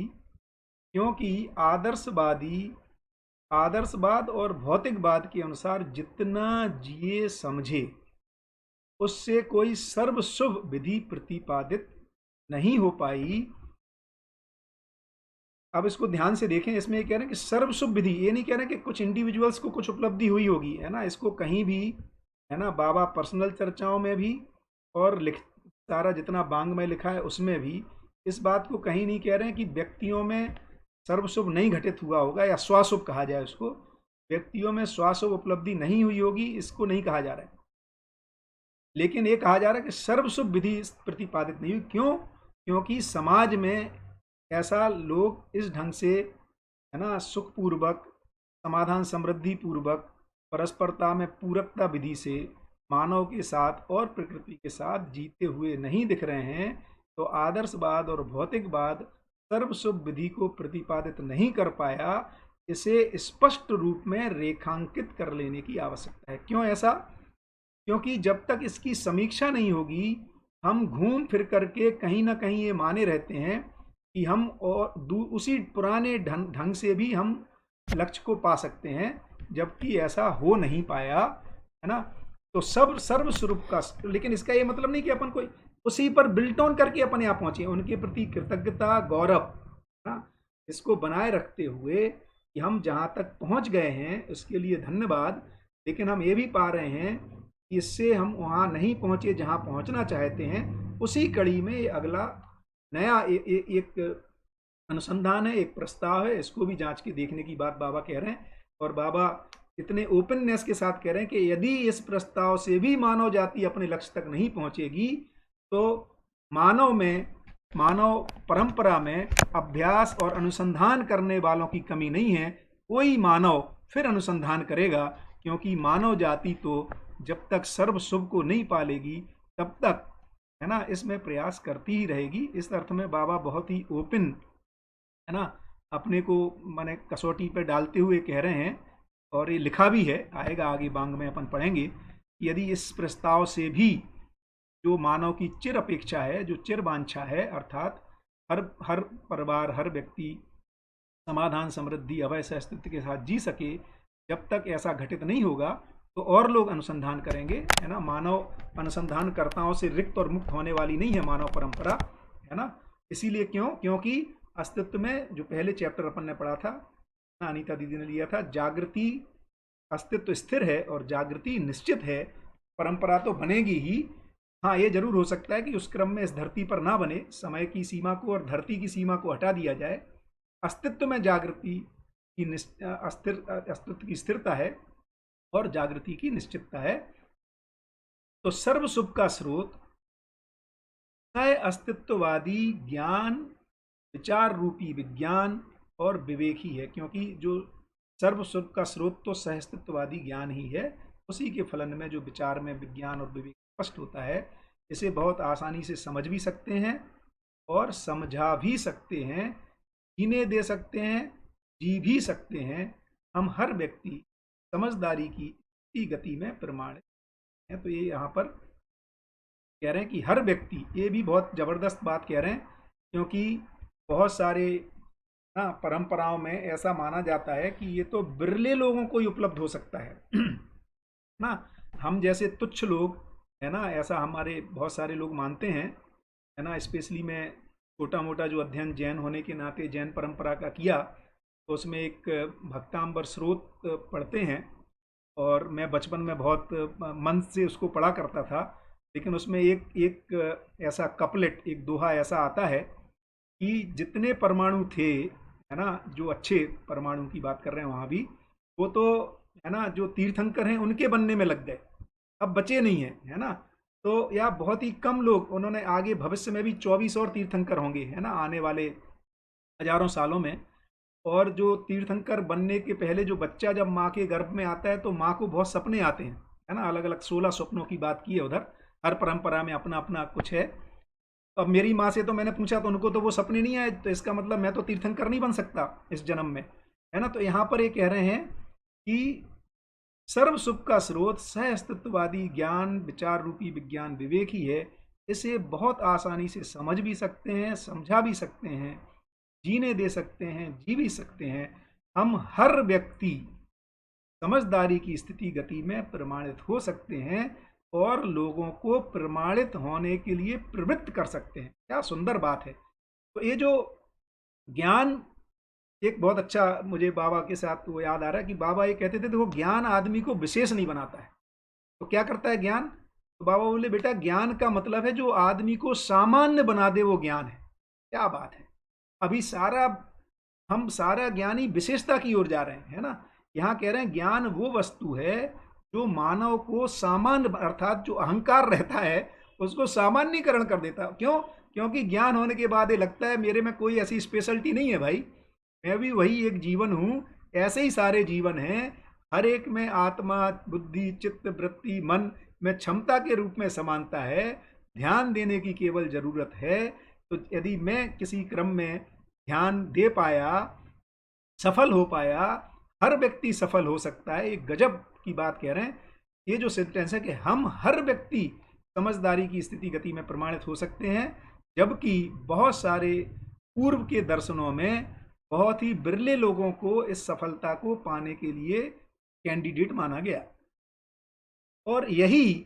क्योंकि आदर्शवादी आदर्शवाद और भौतिकवाद के अनुसार जितना जिए समझे, उससे कोई सर्वशुभ विधि प्रतिपादित नहीं हो पाई। अब इसको ध्यान से देखें, इसमें ये कह रहे हैं कि सर्वशुभ विधि, ये नहीं कह रहे हैं कि कुछ इंडिविजुअल्स को कुछ उपलब्धि हुई होगी, है ना। इसको कहीं भी, है ना, बाबा पर्सनल चर्चाओं में भी और लिख सारा जितना बांग में लिखा है उसमें भी इस बात को कहीं नहीं कह रहे हैं कि व्यक्तियों में सर्वशुभ नहीं घटित हुआ होगा, या स्वाशुभ कहा जाए उसको, व्यक्तियों में स्वाशुभ उपलब्धि नहीं हुई होगी, इसको नहीं कहा जा रहा है। लेकिन ये कहा जा रहा है कि सर्वशुभ विधि प्रतिपादित नहीं हुई। क्यों? क्योंकि समाज में ऐसा लोग इस ढंग से, है ना, सुखपूर्वक, समाधान समृद्धि पूर्वक, परस्परता में पूरकता विधि से मानव के साथ और प्रकृति के साथ जीते हुए नहीं दिख रहे हैं। तो आदर्शवाद और भौतिकवाद सर्वशुभ विधि को प्रतिपादित नहीं कर पाया। इसे स्पष्ट रूप में रेखांकित कर लेने की आवश्यकता है। क्यों ऐसा? क्योंकि जब तक इसकी समीक्षा नहीं होगी, हम घूम फिर करके कहीं ना कहीं ये माने रहते हैं कि हम और उसी पुराने ढंग से भी हम लक्ष्य को पा सकते हैं, जबकि ऐसा हो नहीं पाया, है ना। तो सब सर्वस्वरूप का, लेकिन इसका ये मतलब नहीं कि अपन कोई उसी पर बिल्ट ऑन करके अपन यहाँ पहुंचे। उनके प्रति कृतज्ञता, गौरव, है ना, इसको बनाए रखते हुए कि हम जहाँ तक पहुंच गए हैं उसके लिए धन्यवाद। लेकिन हम ये भी पा रहे हैं कि इससे हम वहाँ नहीं पहुंचे जहाँ पहुंचना चाहते हैं। उसी कड़ी में ये अगला नया एक अनुसंधान है, एक प्रस्ताव है, इसको भी जांच के देखने की बात बाबा कह रहे हैं। और बाबा इतने ओपननेस के साथ कह रहे हैं कि यदि इस प्रस्ताव से भी मानव जाति अपने लक्ष्य तक नहीं पहुंचेगी, तो मानव परंपरा में अभ्यास और अनुसंधान करने वालों की कमी नहीं है। कोई मानव फिर अनुसंधान करेगा, क्योंकि मानव जाति तो जब तक सर्व शुभ को नहीं पालेगी तब तक, है ना, इसमें प्रयास करती ही रहेगी। इस अर्थ में बाबा बहुत ही ओपन, है ना, अपने को माने कसौटी पे डालते हुए कह रहे हैं। और ये लिखा भी है, आएगा आगे बांग में अपन पढ़ेंगे कि यदि इस प्रस्ताव से भी जो मानव की चिर अपेक्षा है, जो चिर वांछा है, अर्थात हर हर परिवार, हर व्यक्ति समाधान समृद्धि अभय सह अस्तित्व के साथ जी सके, जब तक ऐसा घटित नहीं होगा तो और लोग अनुसंधान करेंगे, है ना। मानव अनुसंधानकर्ताओं से रिक्त और मुक्त होने वाली नहीं है मानव परंपरा, है ना। इसीलिए क्योंकि अस्तित्व में जो पहले चैप्टर अपन ने पढ़ा था, अनीता दीदी ने लिया था, जागृति, अस्तित्व स्थिर है और जागृति निश्चित है। परंपरा तो बनेगी ही। हाँ, ये जरूर हो सकता है कि उस क्रम में इस धरती पर ना बने, समय की सीमा को और धरती की सीमा को हटा दिया जाए। अस्तित्व में जागृति की अस्तित्व की स्थिरता है और जागृति की निश्चितता है। तो सर्व शुभ का स्रोत अस्तित्ववादी ज्ञान, विचार रूपी विज्ञान और विवेक ही है। क्योंकि जो सर्व शुभ का स्रोत तो सहअस्तित्ववादी ज्ञान ही है, उसी के फलन में जो विचार में विज्ञान और विवेक स्पष्ट होता है, इसे बहुत आसानी से समझ भी सकते हैं और समझा भी सकते हैं, जीने दे सकते हैं, जी भी सकते हैं। हम हर व्यक्ति समझदारी की गति में प्रमाणित है। तो ये यहाँ पर कह रहे हैं कि हर व्यक्ति, ये भी बहुत जबरदस्त बात कह रहे हैं, क्योंकि बहुत सारे ना परंपराओं में ऐसा माना जाता है कि ये तो बिरले लोगों को ही उपलब्ध हो सकता है ना, हम जैसे तुच्छ लोग, है ना, ऐसा हमारे बहुत सारे लोग मानते हैं, है ना। स्पेशली मैं छोटा मोटा जो अध्ययन जैन होने के नाते जैन परंपरा का किया, तो उसमें एक भक्तांबर स्रोत पढ़ते हैं, और मैं बचपन में बहुत मन से उसको पढ़ा करता था। लेकिन उसमें एक एक ऐसा कपलेट, एक दोहा ऐसा आता है कि जितने परमाणु थे, है ना, जो अच्छे परमाणु की बात कर रहे हैं वहाँ भी, वो तो, है ना, जो तीर्थंकर हैं उनके बनने में लग गए, अब बचे नहीं है, है ना। तो या बहुत ही कम लोग, उन्होंने आगे भविष्य में भी 24 और तीर्थंकर होंगे, है ना, आने वाले हजारों सालों में। और जो तीर्थंकर बनने के पहले जो बच्चा जब माँ के गर्भ में आता है, तो माँ को बहुत सपने आते हैं, है ना, अलग अलग 16 स्वप्नों की बात की है उधर, हर परंपरा में अपना अपना कुछ है। अब मेरी माँ से तो मैंने पूछा, तो उनको तो वो सपने नहीं आए, तो इसका मतलब मैं तो तीर्थंकर नहीं बन सकता इस जन्म में, है ना। तो यहाँ पर ये कह रहे हैं कि सर्व सुख का स्रोत सह अस्तित्ववादी ज्ञान विचार रूपी विज्ञान विवेक ही है। इसे बहुत आसानी से समझ भी सकते हैं, समझा भी सकते हैं, जीने दे सकते हैं, जी भी सकते हैं। हम हर व्यक्ति समझदारी की स्थिति गति में प्रमाणित हो सकते हैं, और लोगों को प्रमाणित होने के लिए प्रवृत्त कर सकते हैं। क्या सुंदर बात है। तो ये जो ज्ञान, एक बहुत अच्छा मुझे बाबा के साथ वो याद आ रहा है कि बाबा ये कहते थे, देखो ज्ञान आदमी को विशेष नहीं बनाता है, तो क्या करता है ज्ञान? तो बाबा बोले, बेटा ज्ञान का मतलब है जो आदमी को सामान्य बना दे, वो ज्ञान है। क्या बात है। अभी सारा, हम सारा ज्ञानी विशेषता की ओर जा रहे हैं, है ना। यहाँ कह रहे हैं ज्ञान वो वस्तु है जो मानव को सामान्य, अर्थात जो अहंकार रहता है उसको सामान्यकरण कर देता। क्यों? क्योंकि ज्ञान होने के बाद ये लगता है मेरे में कोई ऐसी स्पेशलिटी नहीं है भाई, मैं भी वही एक जीवन हूँ, ऐसे ही सारे जीवन हैं, हर एक में आत्मा बुद्धि चित्त वृत्ति मन में क्षमता के रूप में समानता है, ध्यान देने की केवल जरूरत है। तो यदि मैं किसी क्रम में ध्यान दे पाया, सफल हो पाया, हर व्यक्ति सफल हो सकता है। एक गजब की बात कह रहे हैं। ये जो सेंटेंस है कि हम हर व्यक्ति समझदारी की स्थिति गति में प्रमाणित हो सकते हैं, जबकि बहुत सारे पूर्व के दर्शनों में बहुत ही बिरले लोगों को इस सफलता को पाने के लिए कैंडिडेट माना गया। और यही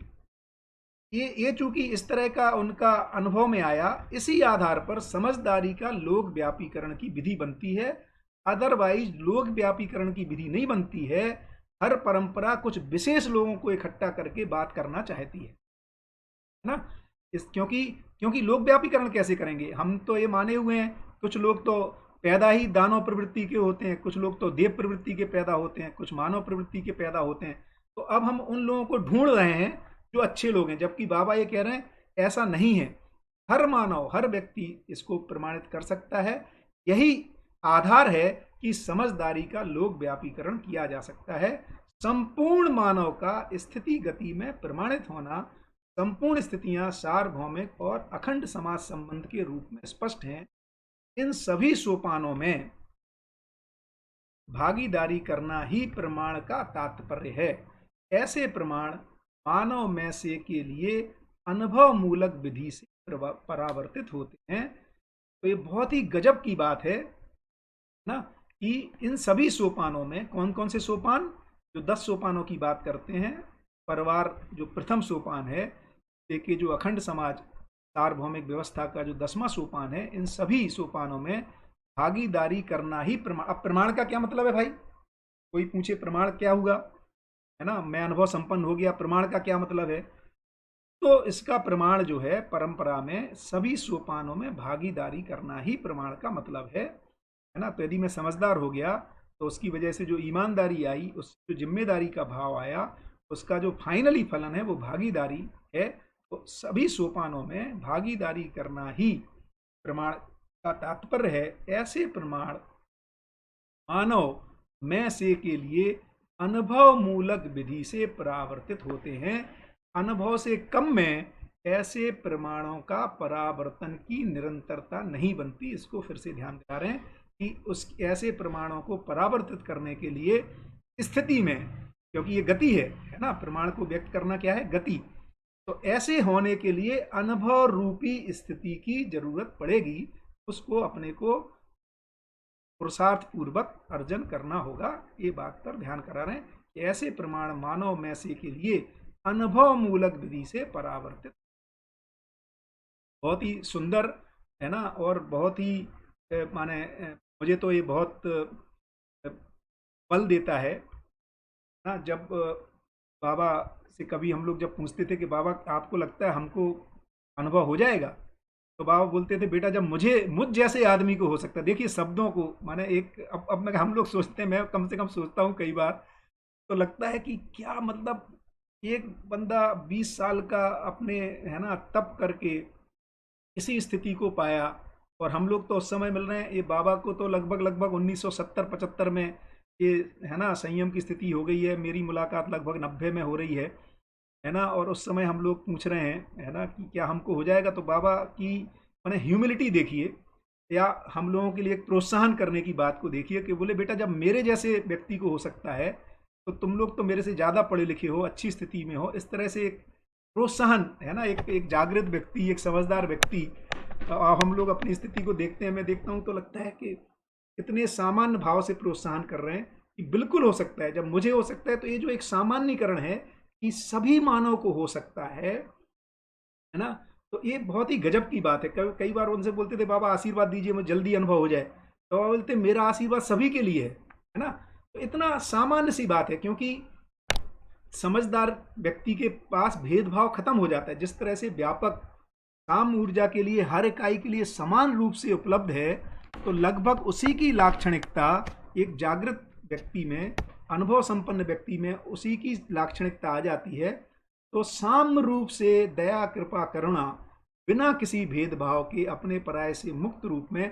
ये चूंकि इस तरह का उनका अनुभव में आया, इसी आधार पर समझदारी का लोक व्यापीकरण की विधि बनती है। अदरवाइज लोक व्यापीकरण की विधि नहीं बनती है। हर परंपरा कुछ विशेष लोगों को इकट्ठा करके बात करना चाहती है ना। इस क्योंकि क्योंकि लोक व्यापीकरण कैसे करेंगे? हम तो ये माने हुए हैं, कुछ लोग तो पैदा ही दानव प्रवृत्ति के होते हैं, कुछ लोग तो देव प्रवृत्ति के पैदा होते हैं, कुछ मानव प्रवृत्ति के पैदा होते हैं। तो अब हम उन लोगों को ढूंढ रहे हैं जो अच्छे लोग हैं, जबकि बाबा ये कह रहे हैं ऐसा नहीं है। हर मानव, हर व्यक्ति इसको प्रमाणित कर सकता है। यही आधार है कि समझदारी का लोक व्यापीकरण किया जा सकता है। संपूर्ण मानव का स्थिति गति में प्रमाणित होना, संपूर्ण स्थितियां सार्वभौमिक और अखंड समाज संबंध के रूप में स्पष्ट हैं। इन सभी सोपानों में भागीदारी करना ही प्रमाण का तात्पर्य है। ऐसे प्रमाण मानव में से के लिए अनुभव मूलक विधि से परावर्तित होते हैं। तो ये बहुत ही गजब की बात है ना, कि इन सभी सोपानों में, कौन कौन से सोपान? जो 10 सोपानों की बात करते हैं, परिवार जो प्रथम सोपान है, देखिए जो अखंड समाज सार्वभौमिक व्यवस्था का जो 10वां सोपान है, इन सभी सोपानों में भागीदारी करना ही प्रमाण। अब प्रमाण का क्या मतलब है भाई? कोई पूछे प्रमाण क्या हुआ, है ना, मैं अनुभव संपन्न हो गया, प्रमाण का क्या मतलब है? तो इसका प्रमाण जो है, परंपरा में सभी सोपानों में भागीदारी करना ही प्रमाण का मतलब है ना। तो यदि मैं समझदार हो गया, तो उसकी वजह से जो ईमानदारी आई, उस जो जिम्मेदारी का भाव आया, उसका जो फाइनली फलन है वो भागीदारी है। तो सभी सोपानों में भागीदारी करना ही प्रमाण का तात्पर्य है। ऐसे प्रमाण मानव में से के लिए अनुभव मूलक विधि से परावर्तित होते हैं। अनुभव से कम में ऐसे प्रमाणों का परावर्तन की निरंतरता नहीं बनती। इसको फिर से ध्यान दिला रहे हैं कि उस ऐसे प्रमाणों को परावर्तित करने के लिए स्थिति में, क्योंकि ये गति है ना, प्रमाण को व्यक्त करना क्या है? गति। तो ऐसे होने के लिए अनुभव रूपी स्थिति की जरूरत पड़ेगी, उसको अपने को पुरुषार्थ पूर्वक अर्जन करना होगा। ये बात पर ध्यान करा रहे हैं कि ऐसे प्रमाण मानव में से के लिए अनुभव मूलक विधि से परावर्तित। बहुत ही सुंदर है ना, और बहुत ही माने मुझे तो ये बहुत बल देता है ना। जब बाबा से कभी हम लोग जब पूछते थे कि बाबा आपको लगता है हमको अनुभव हो जाएगा, तो बाबा बोलते थे बेटा जब मुझ जैसे आदमी को हो सकता है। देखिए शब्दों को माने एक अब मैं हम लोग सोचते हैं, मैं कम से कम सोचता हूँ कई बार, तो लगता है कि क्या मतलब एक बंदा 20 साल का अपने है ना तप करके इसी स्थिति को पाया, और हम लोग तो उस समय मिल रहे हैं। ये बाबा को तो लगभग लगभग 1970-75 में ये है ना संयम की स्थिति हो गई है। मेरी मुलाकात लगभग 90 में हो रही है ना। और उस समय हम लोग पूछ रहे हैं है ना कि क्या हमको हो जाएगा। तो बाबा की मैंने ह्यूमिलिटी देखिए, या हम लोगों के लिए एक प्रोत्साहन करने की बात को देखिए कि बोले बेटा जब मेरे जैसे व्यक्ति को हो सकता है, तो तुम लोग तो मेरे से ज़्यादा पढ़े लिखे हो, अच्छी स्थिति में हो। इस तरह से एक प्रोत्साहन है ना, एक एक जागृत व्यक्ति, एक समझदार व्यक्ति। हम लोग अपनी स्थिति को देखते हैं, मैं देखता हूँ तो लगता है कि इतने सामान्य भाव से प्रोत्साहन कर रहे हैं कि बिल्कुल हो सकता है। जब मुझे हो सकता है तो ये जो एक सामान्यकरण है कि सभी मानव को हो सकता है ना, तो ये बहुत ही गजब की बात है। कई बार उनसे बोलते थे बाबा आशीर्वाद दीजिए मुझे जल्दी अनुभव हो जाए, तो बाबा बोलते मेरा आशीर्वाद सभी के लिए है ना। तो इतना सामान्य सी बात है, क्योंकि समझदार व्यक्ति के पास भेदभाव खत्म हो जाता है। जिस तरह से व्यापक काम ऊर्जा के लिए हर इकाई के लिए समान रूप से उपलब्ध है, तो लगभग उसी की लाक्षणिकता एक जागृत व्यक्ति में, अनुभव संपन्न व्यक्ति में उसी की लाक्षणिकता आ जाती है। तो साम्य रूप से दया कृपा करुणा बिना किसी भेदभाव के अपने पराये से मुक्त रूप में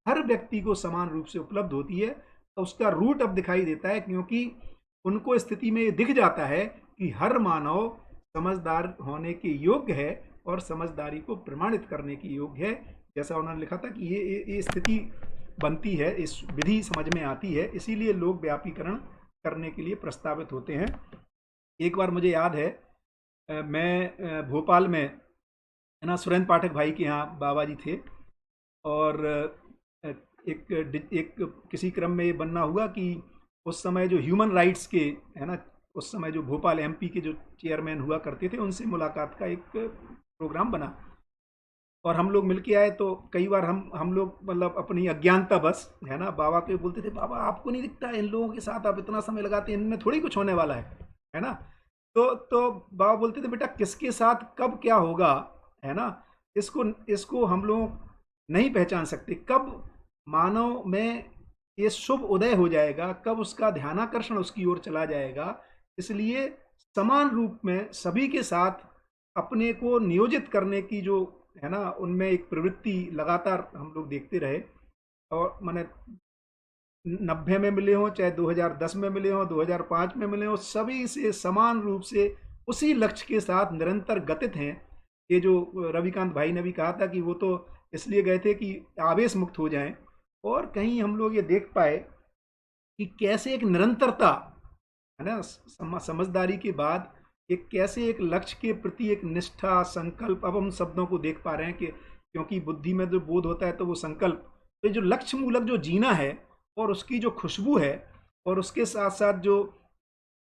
हर व्यक्ति को समान रूप से उपलब्ध होती है। तो उसका रूट अब दिखाई देता है, क्योंकि उनको स्थिति में ये दिख जाता है कि हर मानव समझदार होने के योग्य है और समझदारी को प्रमाणित करने की योग्य है। जैसा उन्होंने लिखा था कि ये स्थिति बनती है, इस विधि समझ में आती है, इसीलिए लोग व्यापीकरण करने के लिए प्रस्तावित होते हैं। एक बार मुझे याद है मैं भोपाल में है ना सुरेंद्र पाठक भाई के यहाँ बाबा जी थे, और एक किसी क्रम में ये बनना हुआ कि उस समय जो ह्यूमन राइट्स के है ना, उस समय जो भोपाल एमपी के जो चेयरमैन हुआ करते थे, उनसे मुलाकात का एक प्रोग्राम बना, और हम लोग मिलके आए। तो कई बार हम लोग मतलब अपनी अज्ञानता बस है ना बाबा के बोलते थे बाबा आपको नहीं दिखता इन लोगों के साथ आप इतना समय लगाते हैं, इनमें थोड़ी कुछ होने वाला है ना। तो बाबा बोलते थे बेटा किसके साथ कब क्या होगा है ना, इसको इसको हम लोग नहीं पहचान सकते। कब मानव में ये शुभ उदय हो जाएगा, कब उसका ध्यानाकर्षण उसकी ओर चला जाएगा। इसलिए समान रूप में सभी के साथ अपने को नियोजित करने की जो है ना उनमें एक प्रवृत्ति लगातार हम लोग देखते रहे। और मैंने 90 में मिले हों, चाहे 2010 में मिले हों, 2005 में मिले हों, सभी से समान रूप से उसी लक्ष्य के साथ निरंतर गतित हैं। ये जो रविकांत भाई ने भी कहा था कि वो तो इसलिए गए थे कि आवेश मुक्त हो जाएं, और कहीं हम लोग ये देख पाए कि कैसे एक निरंतरता है ना समझदारी के बाद एक कैसे एक लक्ष्य के प्रति एक निष्ठा संकल्प। अब हम शब्दों को देख पा रहे हैं कि क्योंकि बुद्धि में जो बोध होता है तो वो संकल्प, तो जो लक्ष्य मूलक जो जीना है और उसकी जो खुशबू है, और उसके साथ साथ जो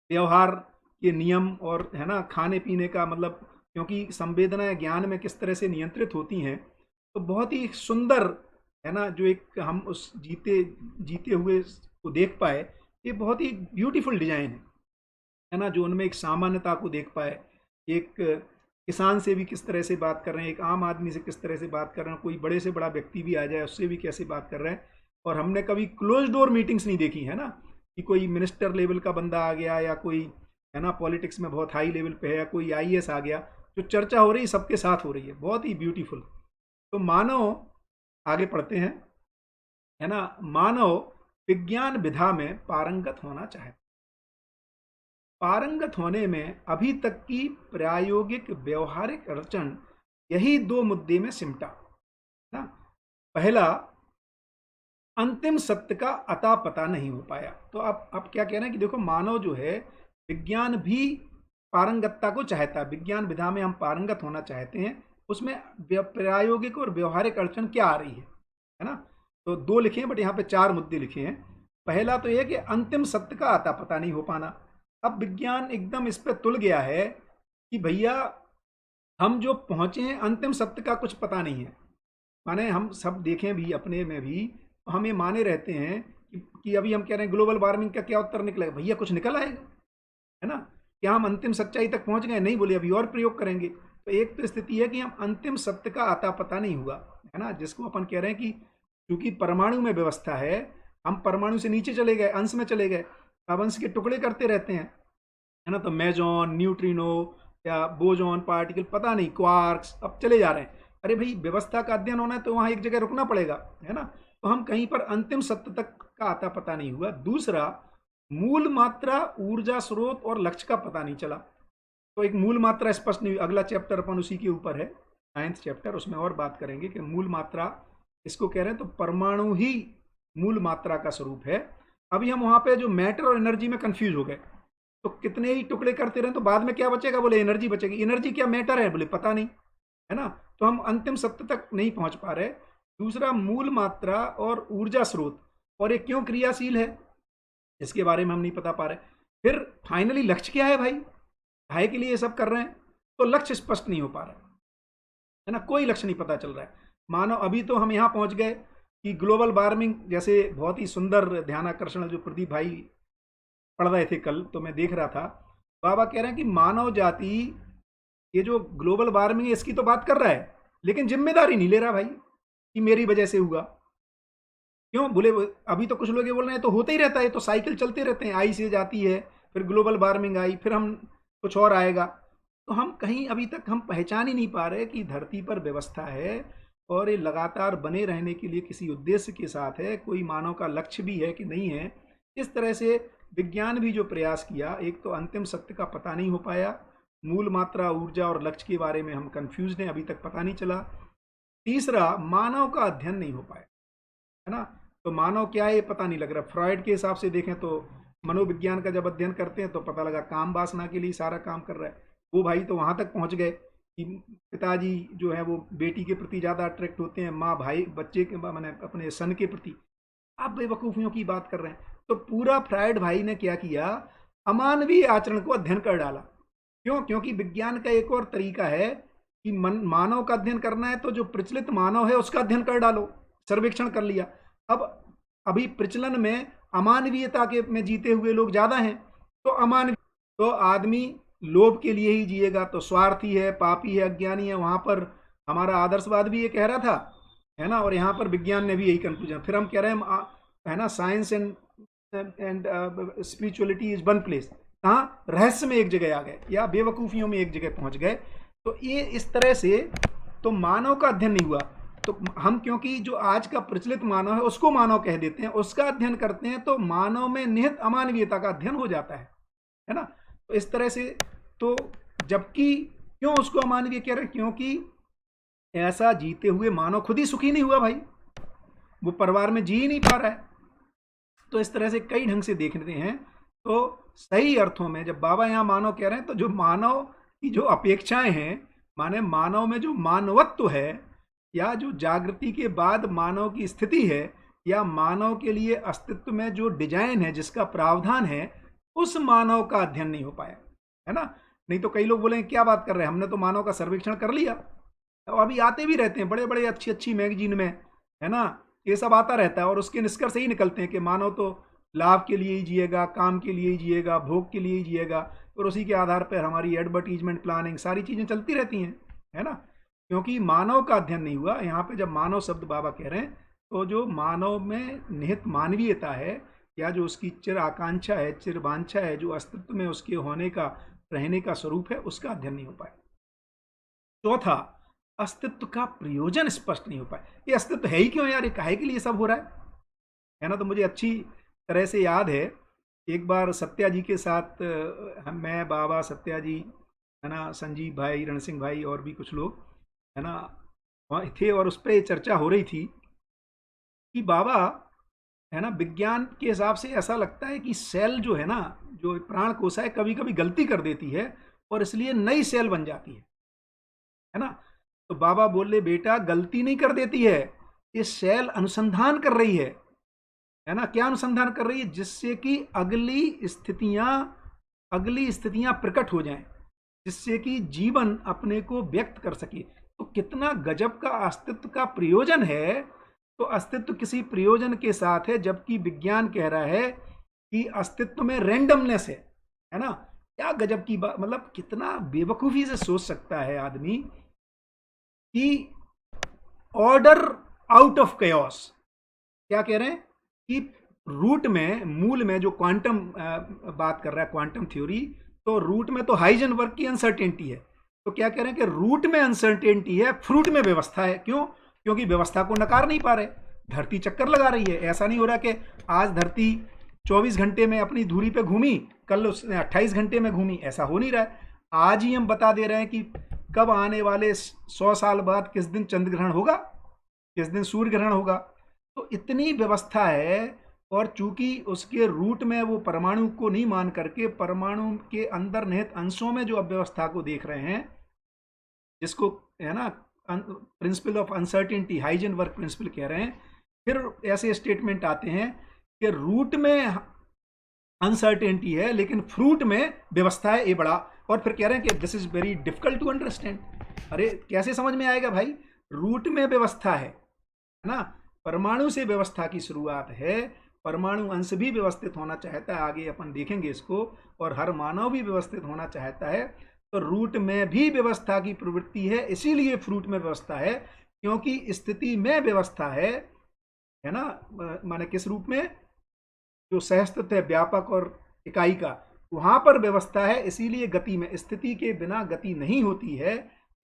व्यवहार के नियम और है ना खाने पीने का मतलब, क्योंकि संवेदनाएं ज्ञान में किस तरह से नियंत्रित होती हैं, तो बहुत ही सुंदर है ना जो एक हम उस जीते हुए को देख पाए। ये बहुत ही ब्यूटीफुल डिजाइन है ना, जो उनमें एक सामान्यता को देख पाए। एक किसान से भी किस तरह से बात कर रहे हैं, एक आम आदमी से किस तरह से बात कर रहे हैं, कोई बड़े से बड़ा व्यक्ति भी आ जाए उससे भी कैसे बात कर रहे हैं। और हमने कभी क्लोज डोर मीटिंग्स नहीं देखी है ना, कि कोई मिनिस्टर लेवल का बंदा आ गया या कोई है ना पॉलिटिक्स में बहुत हाई लेवल पे है या कोई आईएएस आ गया, जो चर्चा हो रही है सबके साथ हो रही है, बहुत ही ब्यूटीफुल। तो मानव आगे पढ़ते हैं है ना, मानव विज्ञान विधा में पारंगत होना चाहे। पारंगत होने में अभी तक की प्रायोगिक व्यवहारिक अड़चन यही दो मुद्दे में सिमटा ना। पहला, अंतिम सत्य का अता पता नहीं हो पाया। तो अब क्या कह रहे हैं कि देखो मानव जो है विज्ञान भी पारंगतता को चाहता है, विज्ञान विधा में हम पारंगत होना चाहते हैं, उसमें प्रायोगिक और व्यवहारिक अड़चन क्या आ रही है ना। तो दो लिखे हैं, बट यहाँ पे चार मुद्दे लिखे हैं। पहला तो ये कि अंतिम सत्य का आता पता नहीं हो पाना। अब विज्ञान एकदम इस पे तुल गया है कि भैया हम जो पहुंचे हैं अंतिम सत्य का कुछ पता नहीं है। माने हम सब देखें भी अपने में भी, तो हम ये माने रहते हैं कि अभी हम कह रहे हैं ग्लोबल वार्मिंग का क्या उत्तर निकलेगा, भैया कुछ निकल आएगा, है ना। क्या हम अंतिम सच्चाई तक पहुंच गए, नहीं, बोले अभी और प्रयोग करेंगे। तो एक तो स्थिति है कि हम अंतिम सत्य का आता पता नहीं हुआ, है ना, जिसको अपन कह रहे हैं कि क्योंकि परमाणु में व्यवस्था है, हम परमाणु से नीचे चले गए, अंश में चले गए, अब अंश के टुकड़े करते रहते हैं, है ना। तो मेजॉन, न्यूट्रिनो या बोजॉन पार्टिकल, पता नहीं, क्वार्क्स, अब चले जा रहे हैं। अरे भाई व्यवस्था का अध्ययन होना है तो वहां एक जगह रुकना पड़ेगा, है ना। तो हम कहीं पर अंतिम सत्य तक का आता पता नहीं हुआ। दूसरा, मूल मात्रा, ऊर्जा स्रोत और लक्ष्य का पता नहीं चला। तो एक मूल मात्रा स्पष्ट नहीं हुई। अगला चैप्टर अपन उसी के ऊपर है, 9th चैप्टर, उसमें और बात करेंगे कि मूल मात्रा इसको कह रहे हैं। तो परमाणु ही मूल मात्रा का स्वरूप है। अभी हम वहां पे जो मैटर और एनर्जी में कंफ्यूज हो गए, तो कितने ही टुकड़े करते रहे तो बाद में क्या बचेगा, बोले एनर्जी बचेगी। एनर्जी क्या मैटर है, बोले पता नहीं, है ना। तो हम अंतिम सत्य तक नहीं पहुंच पा रहे। दूसरा, मूल मात्रा और ऊर्जा स्रोत, और ये क्यों क्रियाशील है इसके बारे में हम नहीं पता पा रहे। फिर फाइनली लक्ष्य क्या है भाई, काहे के लिए ये सब कर रहे हैं, तो लक्ष्य स्पष्ट नहीं हो पा रहा है ना, कोई लक्ष्य नहीं पता चल रहा है। मानो अभी तो हम यहाँ पहुंच गए कि ग्लोबल वार्मिंग जैसे बहुत ही सुंदर ध्यानाकर्षण जो प्रदीप भाई पढ़ रहे थे कल, तो मैं देख रहा था, बाबा कह रहे हैं कि मानव जाति ये जो ग्लोबल वार्मिंग है इसकी तो बात कर रहा है, लेकिन जिम्मेदारी नहीं ले रहा भाई कि मेरी वजह से हुआ। क्यों बोले, अभी तो कुछ लोग ये बोल रहे हैं तो होता ही रहता है, तो साइकिल चलते रहते हैं, आई से जाती है, फिर ग्लोबल वार्मिंग आई, फिर हम कुछ और आएगा। तो हम कहीं अभी तक हम पहचान ही नहीं पा रहे कि धरती पर व्यवस्था है और ये लगातार बने रहने के लिए किसी उद्देश्य के साथ है, कोई मानव का लक्ष्य भी है कि नहीं है। इस तरह से विज्ञान भी जो प्रयास किया, एक तो अंतिम सत्य का पता नहीं हो पाया, मूल मात्रा, ऊर्जा और लक्ष्य के बारे में हम कंफ्यूज हैं, अभी तक पता नहीं चला। तीसरा, मानव का अध्ययन नहीं हो पाया, है ना। तो मानव क्या है ये पता नहीं लग रहा। फ्रॉइड के हिसाब से देखें तो मनोविज्ञान का जब अध्ययन करते हैं तो पता लगा काम वासना के लिए सारा काम कर रहा है। वो भाई तो वहां तक पहुंच गए कि पिताजी जो है वो बेटी के प्रति ज़्यादा अट्रैक्ट होते हैं, माँ भाई बच्चे के मैंने अपने सन के प्रति। आप बेवकूफ़ियों की बात कर रहे हैं। तो पूरा फ्रायड भाई ने क्या किया, अमानवीय आचरण को अध्ययन कर डाला। क्यों, क्योंकि विज्ञान का एक और तरीका है कि मानव का अध्ययन करना है तो जो प्रचलित मानव है उसका अध्ययन कर डालो, सर्वेक्षण कर लिया। अब अभी प्रचलन में अमानवीयता के में जीते हुए लोग ज्यादा हैं, तो अमानवीय, तो आदमी लोभ के लिए ही जिएगा, तो स्वार्थी है, पापी है, अज्ञानी है। वहां पर हमारा आदर्शवाद भी ये कह रहा था, है ना, और यहाँ पर विज्ञान ने भी यही कंक्लूजन। फिर हम कह रहे हैं है ना, science and spirituality is one place, कहाँ, रहस्य में एक जगह आ गए या बेवकूफियों में एक जगह पहुंच गए। तो ये इस तरह से तो मानव का अध्ययन नहीं हुआ। तो हम क्योंकि जो आज का प्रचलित मानव है उसको मानव कह देते हैं, उसका अध्ययन करते हैं, तो मानव में निहित अमानवीयता का अध्ययन हो जाता है ना। तो इस तरह से, तो जबकि क्यों उसको अमानवीय कह रहे हैं, क्योंकि ऐसा जीते हुए मानव खुद ही सुखी नहीं हुआ भाई, वो परिवार में जी ही नहीं पा रहा है। तो इस तरह से कई ढंग से देखते हैं। तो सही अर्थों में जब बाबा यहाँ मानव कह रहे हैं, तो जो मानव की जो अपेक्षाएं हैं, माने मानव में जो मानवत्व है, या जो जागृति के बाद मानव की स्थिति है, या मानव के लिए अस्तित्व में जो डिजाइन है, जिसका प्रावधान है, उस मानव का अध्ययन नहीं हो पाया, है ना। नहीं तो कई लोग बोलेंगे क्या बात कर रहे हैं, हमने तो मानव का सर्वेक्षण कर लिया। तो अभी आते भी रहते हैं बड़े बड़े अच्छी अच्छी मैगजीन में, है ना, ये सब आता रहता है, और उसके निष्कर्ष ही निकलते हैं कि मानव तो लाभ के लिए ही जिएगा, काम के लिए ही जिएगा, भोग के लिए ही जिएगा, और उसी के आधार पर हमारी एडवर्टीजमेंट, प्लानिंग, सारी चीजें चलती रहती हैं, है ना। क्योंकि मानव का अध्ययन नहीं हुआ। यहाँ पे जब मानव शब्द बाबा कह रहे हैं, तो जो मानव में निहित मानवीयता है, या जो उसकी चिर आकांक्षा है, चिर वांछा है, जो अस्तित्व में उसके होने का, रहने का स्वरूप है, उसका अध्ययन नहीं हो पाया। चौथा, अस्तित्व का प्रयोजन स्पष्ट नहीं हो पाया। ये अस्तित्व है ही क्यों यार, ये काहे के लिए सब हो रहा है ना। तो मुझे अच्छी तरह से याद है, एक बार सत्या जी के साथ मैं, बाबा, सत्या जी, है ना, संजीव भाई, रण सिंह भाई, और भी कुछ लोग, है ना, वहाँ थे, और उस पर चर्चा हो रही थी कि बाबा, है ना, विज्ञान के हिसाब से ऐसा लगता है कि सेल जो है ना, जो प्राण कोशिका है, कभी कभी गलती कर देती है, और इसलिए नई सेल बन जाती है ना। तो बाबा बोले बेटा गलती नहीं कर देती है, ये सेल अनुसंधान कर रही है ना। क्या अनुसंधान कर रही है? जिससे कि अगली स्थितियां प्रकट हो जाएं, जिससे कि जीवन अपने को व्यक्त कर सके। तो कितना गजब का अस्तित्व का प्रयोजन है। तो अस्तित्व किसी प्रयोजन के साथ है, जबकि विज्ञान कह रहा है कि अस्तित्व में रैंडमनेस है ना। क्या गजब की बात, मतलब कितना बेवकूफी से सोच सकता है आदमी कि ऑर्डर आउट ऑफ कयोस। क्या कह रहे हैं कि रूट में, मूल में जो क्वांटम बात कर रहा है, क्वांटम थ्योरी, तो रूट में तो हाइजेनबर्ग की अनसर्टेनिटी है। तो क्या कह रहे हैं कि रूट में अनसर्टेनिटी है, फ्रूट में व्यवस्था है। क्यों? क्योंकि व्यवस्था को नकार नहीं पा रहे, धरती चक्कर लगा रही है। ऐसा नहीं हो रहा कि आज धरती 24 घंटे में अपनी धुरी पे घूमी, कल उसने 28 घंटे में घूमी, ऐसा हो नहीं रहा है। आज ही हम बता दे रहे हैं कि कब आने वाले 100 साल बाद किस दिन चंद्र ग्रहण होगा, किस दिन सूर्य ग्रहण होगा। तो इतनी व्यवस्था है। और चूंकि उसके रूट में वो परमाणु को नहीं मान करके परमाणु के अंदर निहित अंशों में जो अव्यवस्था को देख रहे हैं, जिसको है ना principle of uncertainty, Heisenberg principle कह रहे हैं, फिर ऐसे स्टेटमेंट आते हैं कि रूट में अनसर्टेनिटी है लेकिन फ्रूट में व्यवस्था है, ये बड़ा। और फिर कह रहे हैं कि this is very difficult to understand. अरे कैसे समझ में आएगा भाई? रूट में व्यवस्था है ना, परमाणु से व्यवस्था की शुरुआत है, परमाणु अंश भी व्यवस्थित होना चाहता है, आगे अपन देखेंगे इसको, और हर मानव भी व्यवस्थित होना चाहता है। तो रूट में भी व्यवस्था की प्रवृत्ति है, इसीलिए फ्रूट में व्यवस्था है, क्योंकि स्थिति में व्यवस्था है ना। माने किस रूप में? जो सहस्तित्व है, व्यापक और इकाई का, वहां पर व्यवस्था है, इसीलिए गति में, स्थिति के बिना गति नहीं होती है।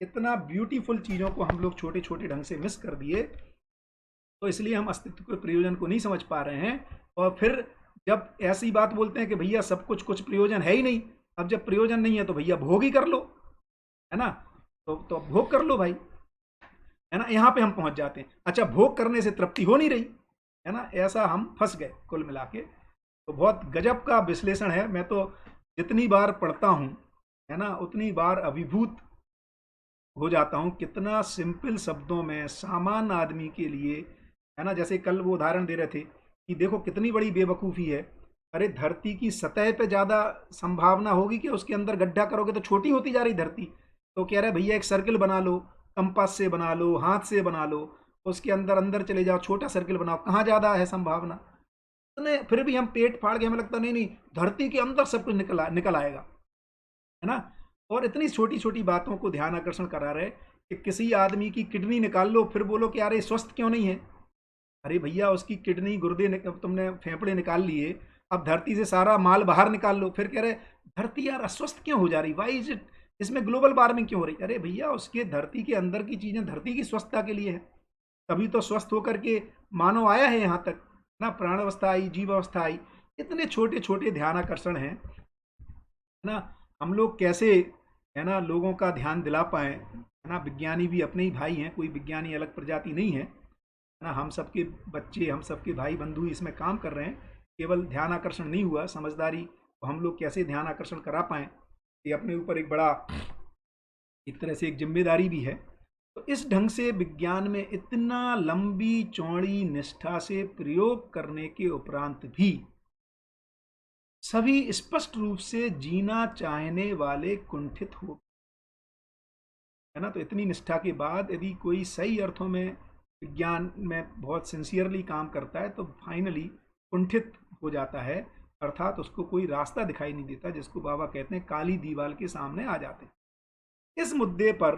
इतना ब्यूटीफुल चीजों को हम लोग छोटे छोटे ढंग से मिस कर दिए, तो इसलिए हम अस्तित्व के प्रयोजन को नहीं समझ पा रहे हैं। और फिर जब ऐसी बात बोलते हैं कि भैया सब कुछ प्रयोजन है ही नहीं, अब जब प्रयोजन नहीं है तो भैया भोग ही कर लो, है ना। तो भोग कर लो भाई, है ना। यहाँ पे हम पहुंच जाते हैं। अच्छा, भोग करने से तृप्ति हो नहीं रही, है ना, ऐसा हम फंस गए कुल मिला के। तो बहुत गजब का विश्लेषण है। मैं तो जितनी बार पढ़ता हूँ, है ना, उतनी बार अभिभूत हो जाता हूँ। कितना सिंपल शब्दों में सामान्य आदमी के लिए, है ना। जैसे कल वो उदाहरण दे रहे थे कि देखो कितनी बड़ी बेवकूफ़ी है। अरे धरती की सतह पे ज़्यादा संभावना होगी कि उसके अंदर गड्ढा करोगे तो छोटी होती जा रही धरती। तो कह रहे भैया एक सर्किल बना लो, कंपास से बना लो, हाथ से बना लो, उसके अंदर अंदर चले जाओ, छोटा सर्किल बनाओ, कहाँ ज़्यादा है संभावना। तो फिर भी हम पेट फाड़ के, हमें लगता नहीं नहीं धरती के अंदर सब कुछ निकल आएगा, है ना। और इतनी छोटी छोटी बातों को ध्यान आकर्षण करा रहे कि किसी आदमी की किडनी निकाल लो, फिर बोलो कि यार ये स्वस्थ क्यों नहीं है। अरे भैया उसकी किडनी, गुर्दे तुमने फेफड़े निकाल लिए, अब धरती से सारा माल बाहर निकाल लो, फिर कह रहे धरती यार अस्वस्थ क्यों हो जा रही, वाई इज इट, इसमें ग्लोबल वार्मिंग क्यों हो रही। अरे भैया उसके धरती के अंदर की चीजें धरती की स्वस्थता के लिए है, तभी तो स्वस्थ होकर के मानव आया है यहाँ तक ना, प्राण अवस्था आई, जीव अवस्था आई। इतने छोटे छोटे ध्यान आकर्षण हैं ना। हम लोग कैसे, है ना, लोगों का ध्यान दिला पाए, है ना। विज्ञानी भी अपने ही भाई हैं, कोई विज्ञानी अलग प्रजाति नहीं है ना। हम सबके बच्चे, हम सबके भाई बंधु इसमें काम कर रहे हैं। केवल ध्यान आकर्षण नहीं हुआ, समझदारी को हम लोग कैसे ध्यान आकर्षण करा पाएँ, ये अपने ऊपर एक बड़ा, एक तरह से एक जिम्मेदारी भी है। तो इस ढंग से विज्ञान में इतना लंबी चौड़ी निष्ठा से प्रयोग करने के उपरांत भी सभी स्पष्ट रूप से जीना चाहने वाले कुंठित हो, है ना। तो इतनी निष्ठा के बाद यदि कोई सही अर्थों में विज्ञान में बहुत सिंसियरली काम करता है तो फाइनली कुंठित हो जाता है, अर्थात उसको कोई रास्ता दिखाई नहीं देता, जिसको बाबा कहते हैं काली दीवार के सामने आ जाते हैं। इस मुद्दे पर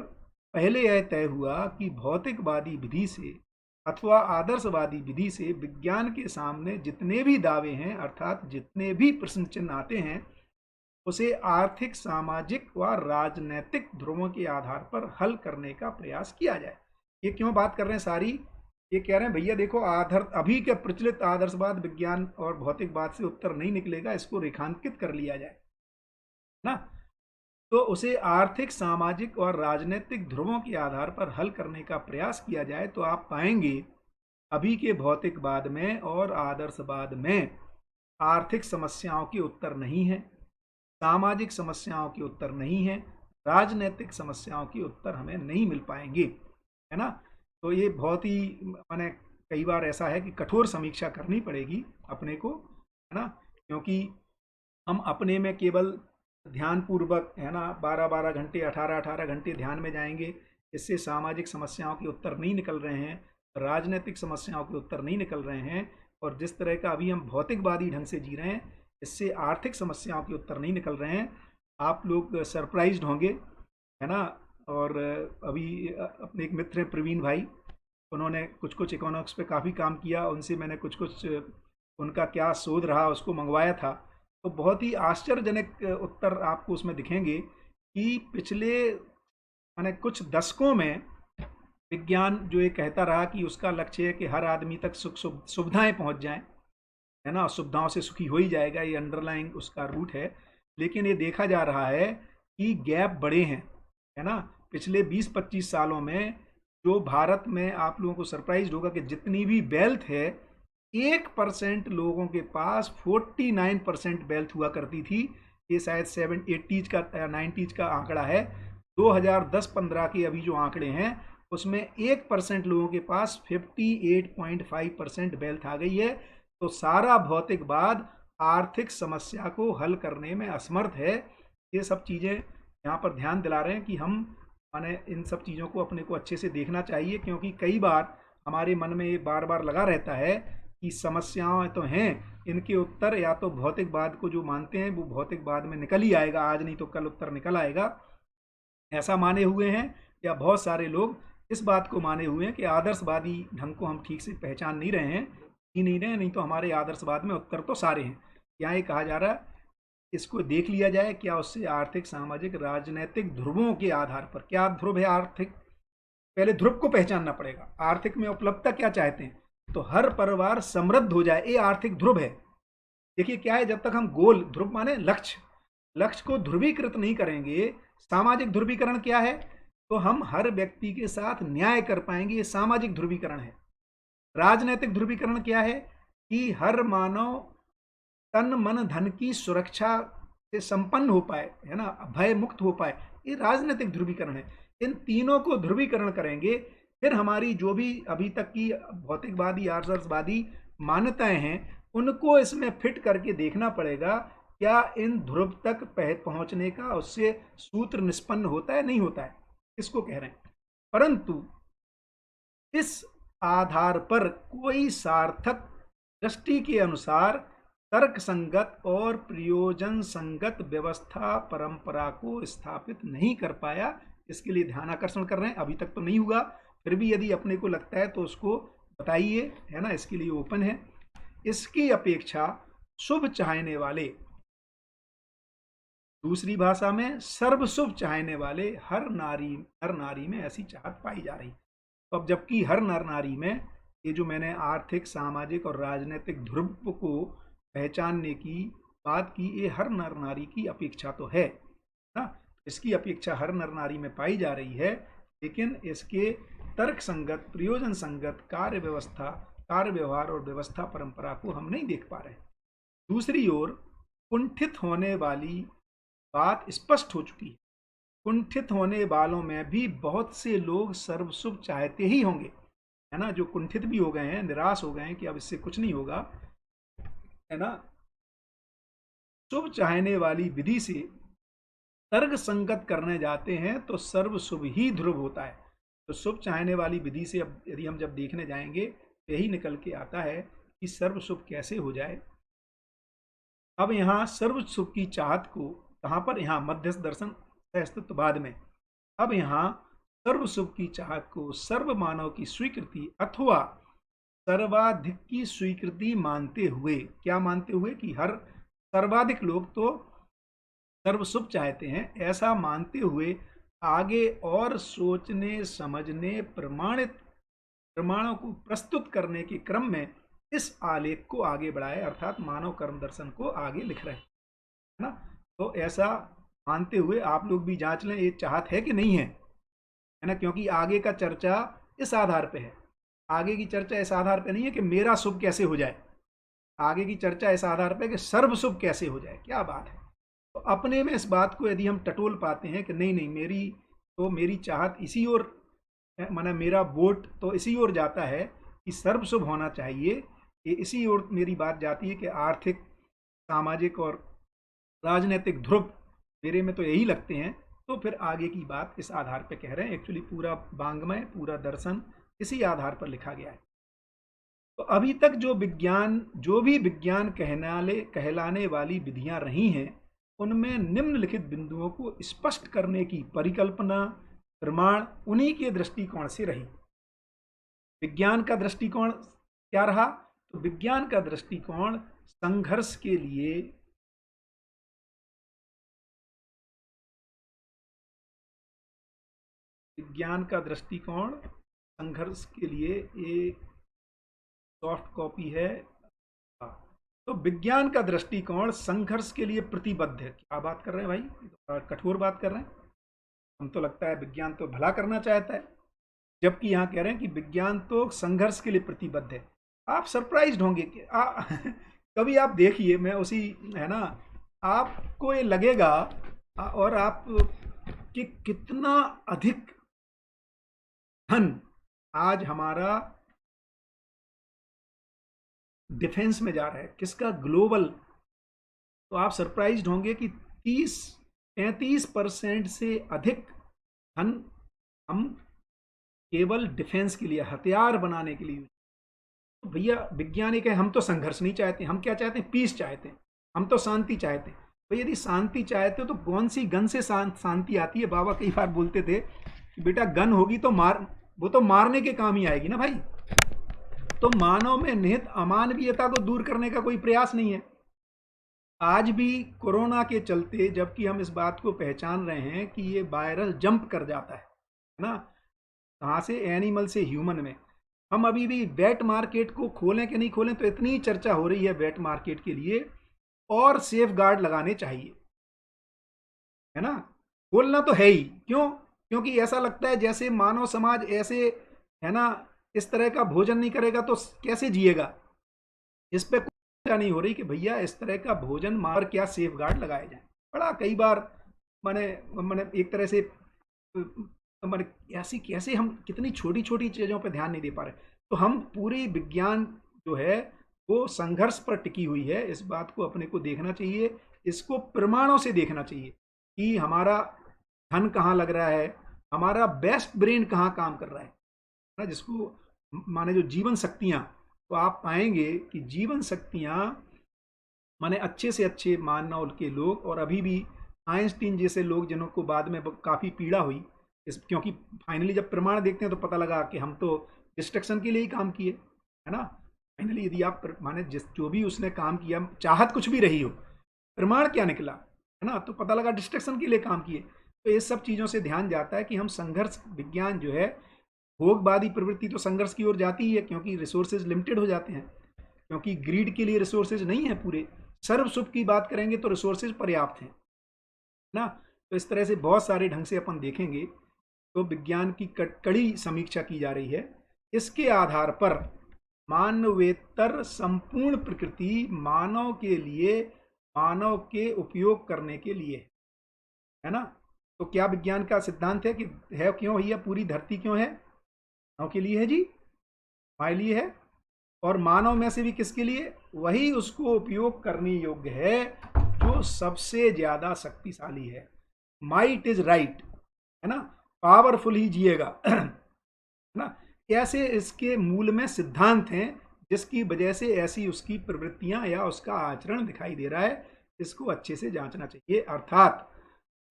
पहले यह तय हुआ कि भौतिकवादी विधि से अथवा आदर्शवादी विधि से विज्ञान के सामने जितने भी दावे हैं, अर्थात जितने भी प्रश्न चिन्ह आते हैं, उसे आर्थिक, सामाजिक व राजनैतिक ध्रुवों के आधार पर हल करने का प्रयास किया जाए। ये क्यों बात कर रहे हैं सारी? ये कह रहे हैं भैया देखो, अभी के प्रचलित आदर्शवाद, विज्ञान और भौतिकवाद से उत्तर नहीं निकलेगा, इसको रेखांकित कर लिया जाए ना। तो उसे आर्थिक, सामाजिक और राजनीतिक ध्रुवों के आधार पर हल करने का प्रयास किया जाए, तो आप पाएंगे अभी के भौतिकवाद में और आदर्शवाद में आर्थिक समस्याओं के उत्तर नहीं है, सामाजिक समस्याओं के उत्तर नहीं है, राजनीतिक समस्याओं के उत्तर हमें नहीं मिल पाएंगे, है ना। तो ये बहुत ही मैंने कई बार ऐसा है कि कठोर समीक्षा करनी पड़ेगी अपने को, है ना, क्योंकि हम अपने में केवल ध्यान पूर्वक, है ना, 12-12 घंटे 18-18 घंटे ध्यान में जाएंगे, इससे सामाजिक समस्याओं के उत्तर नहीं निकल रहे हैं, राजनीतिक समस्याओं के उत्तर नहीं निकल रहे हैं, और जिस तरह का अभी हम भौतिकवादी ढंग से जी रहे हैं, इससे आर्थिक समस्याओं के उत्तर नहीं निकल रहे हैं। आप लोग सरप्राइज्ड होंगे, है ना। और अभी अपने एक मित्र हैं प्रवीण भाई, उन्होंने कुछ कुछ इकोनॉमिक्स पे काफ़ी काम किया, उनसे मैंने कुछ कुछ उनका क्या शोध रहा उसको मंगवाया था। तो बहुत ही आश्चर्यजनक उत्तर आपको उसमें दिखेंगे कि पिछले माने कुछ दशकों में विज्ञान जो ये कहता रहा कि उसका लक्ष्य है कि हर आदमी तक सुख सुविधाएं पहुंच जाएं, है ना, सुविधाओं से सुखी हो ही जाएगा, ये अंडरलाइंग उसका रूट है। लेकिन ये देखा जा रहा है कि गैप बड़े हैं, है ना। पिछले 20-25 सालों में जो भारत में, आप लोगों को सरप्राइज होगा कि जितनी भी वेल्थ है, 1% लोगों के पास 49% वेल्थ हुआ करती थी। ये शायद 780 का 90 का आंकड़ा है। 2010-15 के अभी जो आंकड़े हैं उसमें 1% लोगों के पास 58.5% वेल्थ आ गई है। तो सारा भौतिकवाद आर्थिक समस्या को हल करने में असमर्थ है। ये सब चीज़ें यहाँ पर ध्यान दिला रहे हैं कि हम माने इन सब चीज़ों को अपने को अच्छे से देखना चाहिए, क्योंकि कई बार हमारे मन में ये बार बार लगा रहता है कि समस्याएं तो हैं, इनके उत्तर या तो भौतिकवाद को जो मानते हैं वो भौतिकवाद में निकल ही आएगा, आज नहीं तो कल उत्तर निकल आएगा, ऐसा माने हुए हैं। या बहुत सारे लोग इस बात को माने हुए हैं कि आदर्शवादी ढंग को हम ठीक से पहचान नहीं रहे हैं, ही नहीं रहे, नहीं तो हमारे आदर्शवाद में उत्तर तो सारे हैं। यहाँ ये कहा जा रहा है इसको देख लिया जाए क्या उससे आर्थिक, सामाजिक, राजनीतिक ध्रुवों के आधार पर, क्या ध्रुव है आर्थिक, पहले ध्रुव को पहचानना पड़ेगा। आर्थिक में उपलब्धता क्या चाहते हैं, तो हर परिवार समृद्ध हो जाए, ये आर्थिक ध्रुव है। देखिए क्या है, जब तक हम गोल, ध्रुव माने लक्ष्य, लक्ष्य को ध्रुवीकृत नहीं करेंगे। सामाजिक ध्रुवीकरण क्या है, तो हम हर व्यक्ति के साथ न्याय कर पाएंगे, ये सामाजिक ध्रुवीकरण है। राजनीतिक ध्रुवीकरण क्या है कि हर मानव तन मन धन की सुरक्षा से संपन्न हो पाए, है ना, भय मुक्त हो पाए, ये राजनीतिक ध्रुवीकरण है। इन तीनों को ध्रुवीकरण करेंगे, फिर हमारी जो भी अभी तक की भौतिकवादी, आदर्शवादी मान्यताएं हैं, उनको इसमें फिट करके देखना पड़ेगा क्या इन ध्रुव तक पहुंचने का उससे सूत्र निष्पन्न होता है, नहीं होता है, इसको कह रहे हैं। परंतु इस आधार पर कोई सार्थक दृष्टि के अनुसार तर्क संगत और प्रयोजन संगत व्यवस्था परंपरा को स्थापित नहीं कर पाया। इसके लिए ध्यान आकर्षण कर रहे हैं, अभी तक तो नहीं हुआ, फिर भी यदि अपने को लगता है तो उसको बताइए, है ना, इसके लिए ओपन है। इसकी अपेक्षा शुभ चाहने वाले, दूसरी भाषा में सर्व शुभ चाहने वाले हर नारी में ऐसी चाहत पाई जा रही। तो अब जबकि हर नर नारी में ये जो मैंने आर्थिक, सामाजिक और राजनीतिक ध्रुव को पहचानने की बात की, ये हर नर नारी की अपेक्षा तो है ना, इसकी अपेक्षा हर नर नारी में पाई जा रही है, लेकिन इसके तर्क संगत, प्रयोजन संगत कार्य व्यवस्था, कार्य व्यवहार और व्यवस्था परंपरा को हम नहीं देख पा रहे। दूसरी ओर कुंठित होने वाली बात स्पष्ट हो चुकी है, कुंठित होने वालों में भी बहुत से लोग सर्वशुभ चाहते ही होंगे, है ना, जो कुंठित भी हो गए हैं, निराश हो गए हैं कि अब इससे कुछ नहीं होगा, है ना। शुभ चाहने वाली विधि से तर्क संगत करने जाते हैं तो सर्व शुभ ही ध्रुव होता है। तो शुभ चाहने वाली विधि से अब यदि हम जब देखने जाएंगे तो यही निकल के आता है कि सर्व शुभ कैसे हो जाए। अब यहाँ सर्व शुभ की चाहत को कहाँ पर, यहाँ मध्यस्थ दर्शन अस्तित्ववाद में, अब यहाँ सर्व शुभ की चाहत को सर्व मानव की स्वीकृति अथवा सर्वाधिक की स्वीकृति मानते हुए, क्या मानते हुए कि हर सर्वाधिक लोग तो सर्व शुभ चाहते हैं, ऐसा मानते हुए आगे और सोचने समझने प्रमाणों को प्रस्तुत करने के क्रम में इस आलेख को आगे बढ़ाए, अर्थात मानव कर्म दर्शन को आगे लिख रहे हैं, है ना। तो ऐसा मानते हुए आप लोग भी जांच लें ये चाहत है कि नहीं है ना, क्योंकि आगे का चर्चा इस आधार पे है। आगे की चर्चा इस आधार पे नहीं है कि मेरा शुभ कैसे हो जाए, आगे की चर्चा इस आधार पे कि सर्व शुभ कैसे हो जाए। क्या बात है। तो अपने में इस बात को यदि हम टटोल पाते हैं कि नहीं नहीं, मेरी चाहत इसी ओर, माना मेरा वोट तो इसी ओर जाता है कि सर्व शुभ होना चाहिए, ये इसी ओर मेरी बात जाती है कि आर्थिक, सामाजिक और राजनीतिक ध्रुव मेरे में तो यही लगते हैं, तो फिर आगे की बात इस आधार पर कह रहे हैं। एक्चुअली पूरा वांग्मय, पूरा दर्शन इसी आधार पर लिखा गया है। तो अभी तक जो भी विज्ञान कहलाने वाली विधियां रही हैं, उनमें निम्नलिखित बिंदुओं को स्पष्ट करने की परिकल्पना, प्रमाण उन्हीं के दृष्टिकोण से रही। विज्ञान का दृष्टिकोण क्या रहा? तो विज्ञान का दृष्टिकोण संघर्ष के लिए एक सॉफ्ट कॉपी है। तो विज्ञान का दृष्टिकोण संघर्ष के लिए प्रतिबद्ध है। क्या बात कर रहे हैं भाई, कठोर बात कर रहे हैं। हम तो लगता है विज्ञान तो भला करना चाहता है, जबकि यहाँ कह रहे हैं कि विज्ञान तो संघर्ष के लिए प्रतिबद्ध है। आप सरप्राइज्ड होंगे कि कभी आप देखिए, मैं उसी, है ना, आपको ये लगेगा और आप कि कितना अधिक धन आज हमारा डिफेंस में जा रहा है, किसका, ग्लोबल। तो आप सरप्राइज्ड होंगे कि 30-35% से अधिक धन हम केवल डिफेंस के लिए, हथियार बनाने के लिए। तो भैया वैज्ञानिक है, हम तो संघर्ष नहीं चाहते, हम क्या चाहते हैं, पीस चाहते हैं, हम तो शांति चाहते हैं। तो यदि शांति चाहते हो तो कौन सी गन से शांति आती है? बाबा कई बार बोलते थे कि बेटा गन होगी तो वो तो मारने के काम ही आएगी ना भाई। तो मानव में निहित अमानवीयता को दूर करने का कोई प्रयास नहीं है। आज भी कोरोना के चलते, जबकि हम इस बात को पहचान रहे हैं कि ये वायरल जंप कर जाता है ना, कहाँ से, एनिमल से ह्यूमन में, हम अभी भी वेट मार्केट को खोलें कि नहीं खोलें, तो इतनी चर्चा हो रही है वेट मार्केट के लिए, और सेफ गार्ड लगाने चाहिए, है ना। खोलना तो है ही, क्यों? क्योंकि ऐसा लगता है जैसे मानव समाज ऐसे, है ना, इस तरह का भोजन नहीं करेगा तो कैसे जिएगा। इस पे कोई चर्चा नहीं हो रही कि भैया इस तरह का भोजन मार क्या सेफ गार्ड लगाए जाए। बड़ा कई बार मैंने मैंने एक तरह से मैंने ऐसी कैसे हम कितनी छोटी छोटी चीज़ों पे ध्यान नहीं दे पा रहे। तो हम पूरी विज्ञान जो है वो संघर्ष पर टिकी हुई है। इस बात को अपने को देखना चाहिए, इसको प्रमाणों से देखना चाहिए कि हमारा धन कहाँ लग रहा है, हमारा बेस्ट ब्रेन कहाँ काम कर रहा है ना, जिसको माने जो जीवन शक्तियाँ, तो आप पाएंगे कि जीवन शक्तियाँ माने अच्छे से अच्छे मानव के लोग, और अभी भी आइंस्टीन जैसे लोग जिन्हों को बाद में काफ़ी पीड़ा हुई क्योंकि फाइनली जब प्रमाण देखते हैं तो पता लगा कि हम तो डिस्ट्रक्शन के लिए ही काम किए, है ना। फाइनली यदि आप माने जो भी उसने काम किया, चाहत कुछ भी रही हो, प्रमाण क्या निकला, है ना, तो पता लगा डिस्ट्रक्शन के लिए काम किए। तो ये सब चीज़ों से ध्यान जाता है कि हम संघर्ष, विज्ञान जो है, भोगवादी प्रवृत्ति तो संघर्ष की ओर जाती ही है, क्योंकि रिसोर्सेज लिमिटेड हो जाते हैं, क्योंकि ग्रीड के लिए रिसोर्सेज नहीं है पूरे। सर्व सुख की बात करेंगे तो रिसोर्सेज पर्याप्त हैं ना। तो इस तरह से बहुत सारे ढंग से अपन देखेंगे तो विज्ञान की कड़ी समीक्षा की जा रही है। इसके आधार पर मानवेतर संपूर्ण प्रकृति मानव के लिए, मानव के उपयोग करने के लिए, है ना। तो क्या विज्ञान का सिद्धांत है कि है क्यों है, पूरी धरती क्यों है? मानव के लिए है जी, हमारे लिए है, और मानव में से भी किसके लिए? वही उसको उपयोग करने योग्य है जो सबसे ज्यादा शक्तिशाली है। माइट इज राइट, है ना, पावरफुल ही जिएगा, है ना। ऐसे इसके मूल में सिद्धांत हैं जिसकी वजह से ऐसी उसकी प्रवृत्तियां या उसका आचरण दिखाई दे रहा है। इसको अच्छे से जांचना चाहिए। अर्थात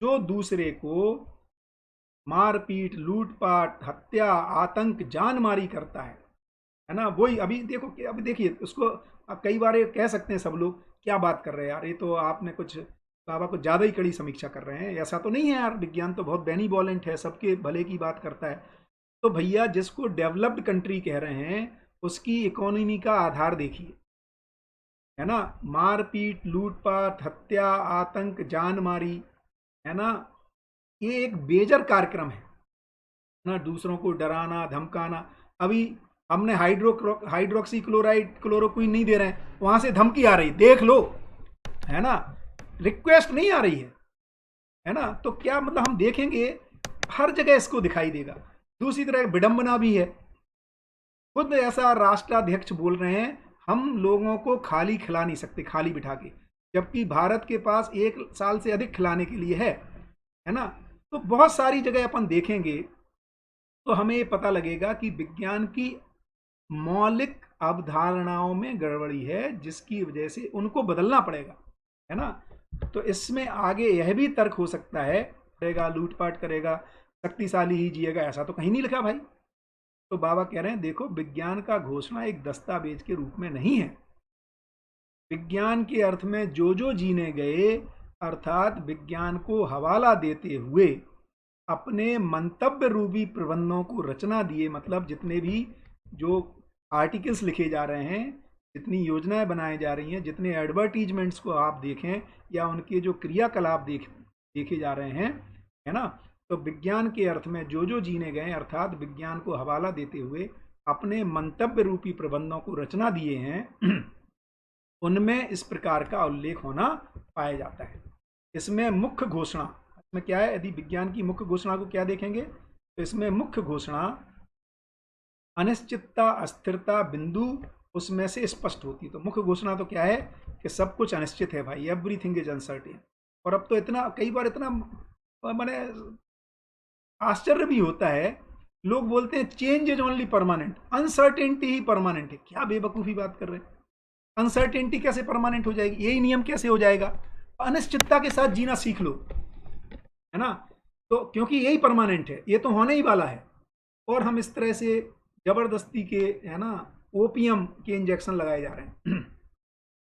जो दूसरे को मारपीट, लूटपाट, हत्या, आतंक, जानमारी करता है ना, वही अभी देखो, अभी देखिए उसको, अब कई बार कह सकते हैं सब लोग क्या बात कर रहे हैं यार, ये तो आपने कुछ बाबा को ज़्यादा ही कड़ी समीक्षा कर रहे हैं। ऐसा तो नहीं है यार, विज्ञान तो बहुत बेनीवोलेंट है, सबके भले की बात करता है। तो भैया जिसको डेवलप्ड कंट्री कह रहे हैं उसकी इकोनॉमी का आधार देखिए, है ना। मारपीट, लूटपाट, हत्या, आतंक, जानमारी, है ना, ये एक बेजर कार्यक्रम है ना, दूसरों को डराना, धमकाना। अभी हमने हाइड्रोक्सी क्लोराइड, क्लोरोक्विन नहीं दे रहे हैं, वहां से धमकी आ रही, देख लो, है ना। रिक्वेस्ट नहीं आ रही है ना, तो क्या मतलब हम देखेंगे हर जगह इसको दिखाई देगा। दूसरी तरह विडंबना भी है, खुद ऐसा राष्ट्राध्यक्ष बोल रहे हैं हम लोगों को खाली खिला नहीं सकते, खाली बिठा के, जबकि भारत के पास 1 साल से अधिक खिलाने के लिए है ना। तो बहुत सारी जगह अपन देखेंगे तो हमें ये पता लगेगा कि विज्ञान की मौलिक अवधारणाओं में गड़बड़ी है, जिसकी वजह से उनको बदलना पड़ेगा, है ना। तो इसमें आगे यह भी तर्क हो सकता है, करेगा लूटपाट करेगा, शक्तिशाली ही जिएगा, ऐसा तो कहीं नहीं लिखा भाई। तो बाबा कह रहे हैं देखो, विज्ञान का घोषणा एक दस्तावेज के रूप में नहीं है। विज्ञान के अर्थ में जो जो जीने गए, अर्थात विज्ञान को हवाला देते हुए अपने मंतव्य रूपी प्रबंधों को रचना दिए, मतलब जितने भी जो आर्टिकल्स लिखे जा रहे हैं, जितनी योजनाएं बनाई जा रही हैं, जितने एडवर्टीजमेंट्स को आप देखें या उनके जो क्रियाकलाप देखे जा रहे हैं, है ना। तो विज्ञान के अर्थ में जो जो जीने गए, अर्थात विज्ञान को हवाला देते हुए अपने मंतव्य रूपी प्रबंधों को रचना दिए हैं, उनमें इस प्रकार का उल्लेख होना पाया जाता है। इसमें मुख्य घोषणा, इसमें क्या है, यदि विज्ञान की मुख्य घोषणा को क्या देखेंगे तो इसमें मुख्य घोषणा अनिश्चितता अस्थिरता बिंदु उसमें से स्पष्ट होती है। तो मुख्य घोषणा तो क्या है कि सब कुछ अनिश्चित है भाई, एवरीथिंग इज अनसर्टेन। और अब तो इतना, कई बार इतना मैंने आश्चर्य भी होता है, लोग बोलते हैं change is only permanent, uncertainty he permanent है। क्या बेवकूफ़ी बात कर रहे हैं, अनसर्टेनिटी कैसे परमानेंट हो जाएगी, यही नियम कैसे हो जाएगा। अनिश्चितता के साथ जीना सीख लो, है ना। तो क्योंकि यही परमानेंट है, ये तो होने ही वाला है। और हम इस तरह से जबरदस्ती के, है ना, ओपीएम के इंजेक्शन लगाए जा रहे हैं।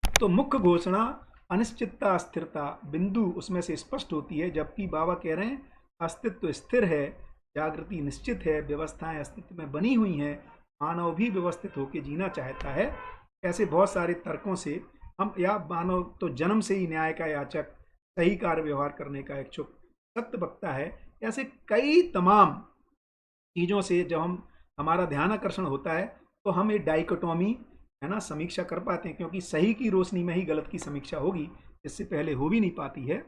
तो मुख्य घोषणा अनिश्चितता स्थिरता बिंदु उसमें से स्पष्ट होती है, जबकि बाबा कह रहे हैं अस्तित्व स्थिर है, जागृति निश्चित है, व्यवस्थाएं अस्तित्व में बनी हुई हैं, मानव भी व्यवस्थित होकर जीना चाहता है। ऐसे बहुत सारे तर्कों से हम, या मानव तो जन्म से ही न्याय का याचक, सही कार्य व्यवहार करने का इच्छुक, सत्य वक्ता है, ऐसे कई तमाम चीज़ों से जब हमारा ध्यान आकर्षण होता है तो हम ये डाइकोटोमी, है ना, समीक्षा कर पाते हैं, क्योंकि सही की रोशनी में ही गलत की समीक्षा होगी, इससे पहले हो भी नहीं पाती है।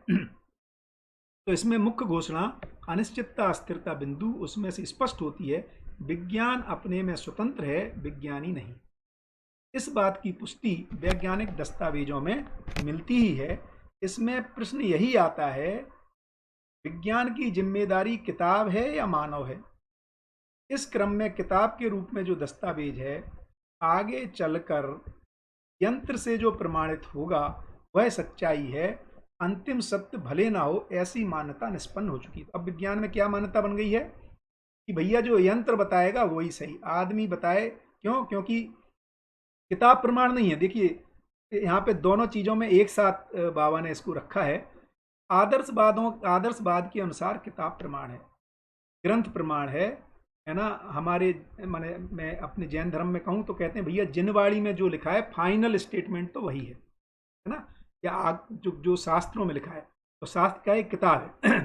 तो इसमें मुख्य घोषणा अनिश्चितता अस्थिरता बिंदु उसमें से स्पष्ट होती है, विज्ञान अपने में स्वतंत्र है, विज्ञानी नहीं। इस बात की पुष्टि वैज्ञानिक दस्तावेजों में मिलती ही है। इसमें प्रश्न यही आता है, विज्ञान की जिम्मेदारी किताब है या मानव है। इस क्रम में किताब के रूप में जो दस्तावेज है, आगे चलकर यंत्र से जो प्रमाणित होगा वह सच्चाई है, अंतिम सत्य भले ना हो, ऐसी मान्यता निष्पन्न हो चुकी है। अब विज्ञान में क्या मान्यता बन गई है कि भैया जो यंत्र बताएगा वही सही, आदमी बताए क्यों, क्योंकि किताब प्रमाण नहीं है। देखिए यहाँ पे दोनों चीज़ों में एक साथ बाबा ने इसको रखा है। आदर्शवाद के अनुसार किताब प्रमाण है, ग्रंथ प्रमाण है ना। हमारे माने मैं अपने जैन धर्म में कहूँ तो कहते हैं भैया जिनवाड़ी में जो लिखा है फाइनल स्टेटमेंट तो वही है ना, या जो शास्त्रों में लिखा है, तो शास्त्र का एक किताब है।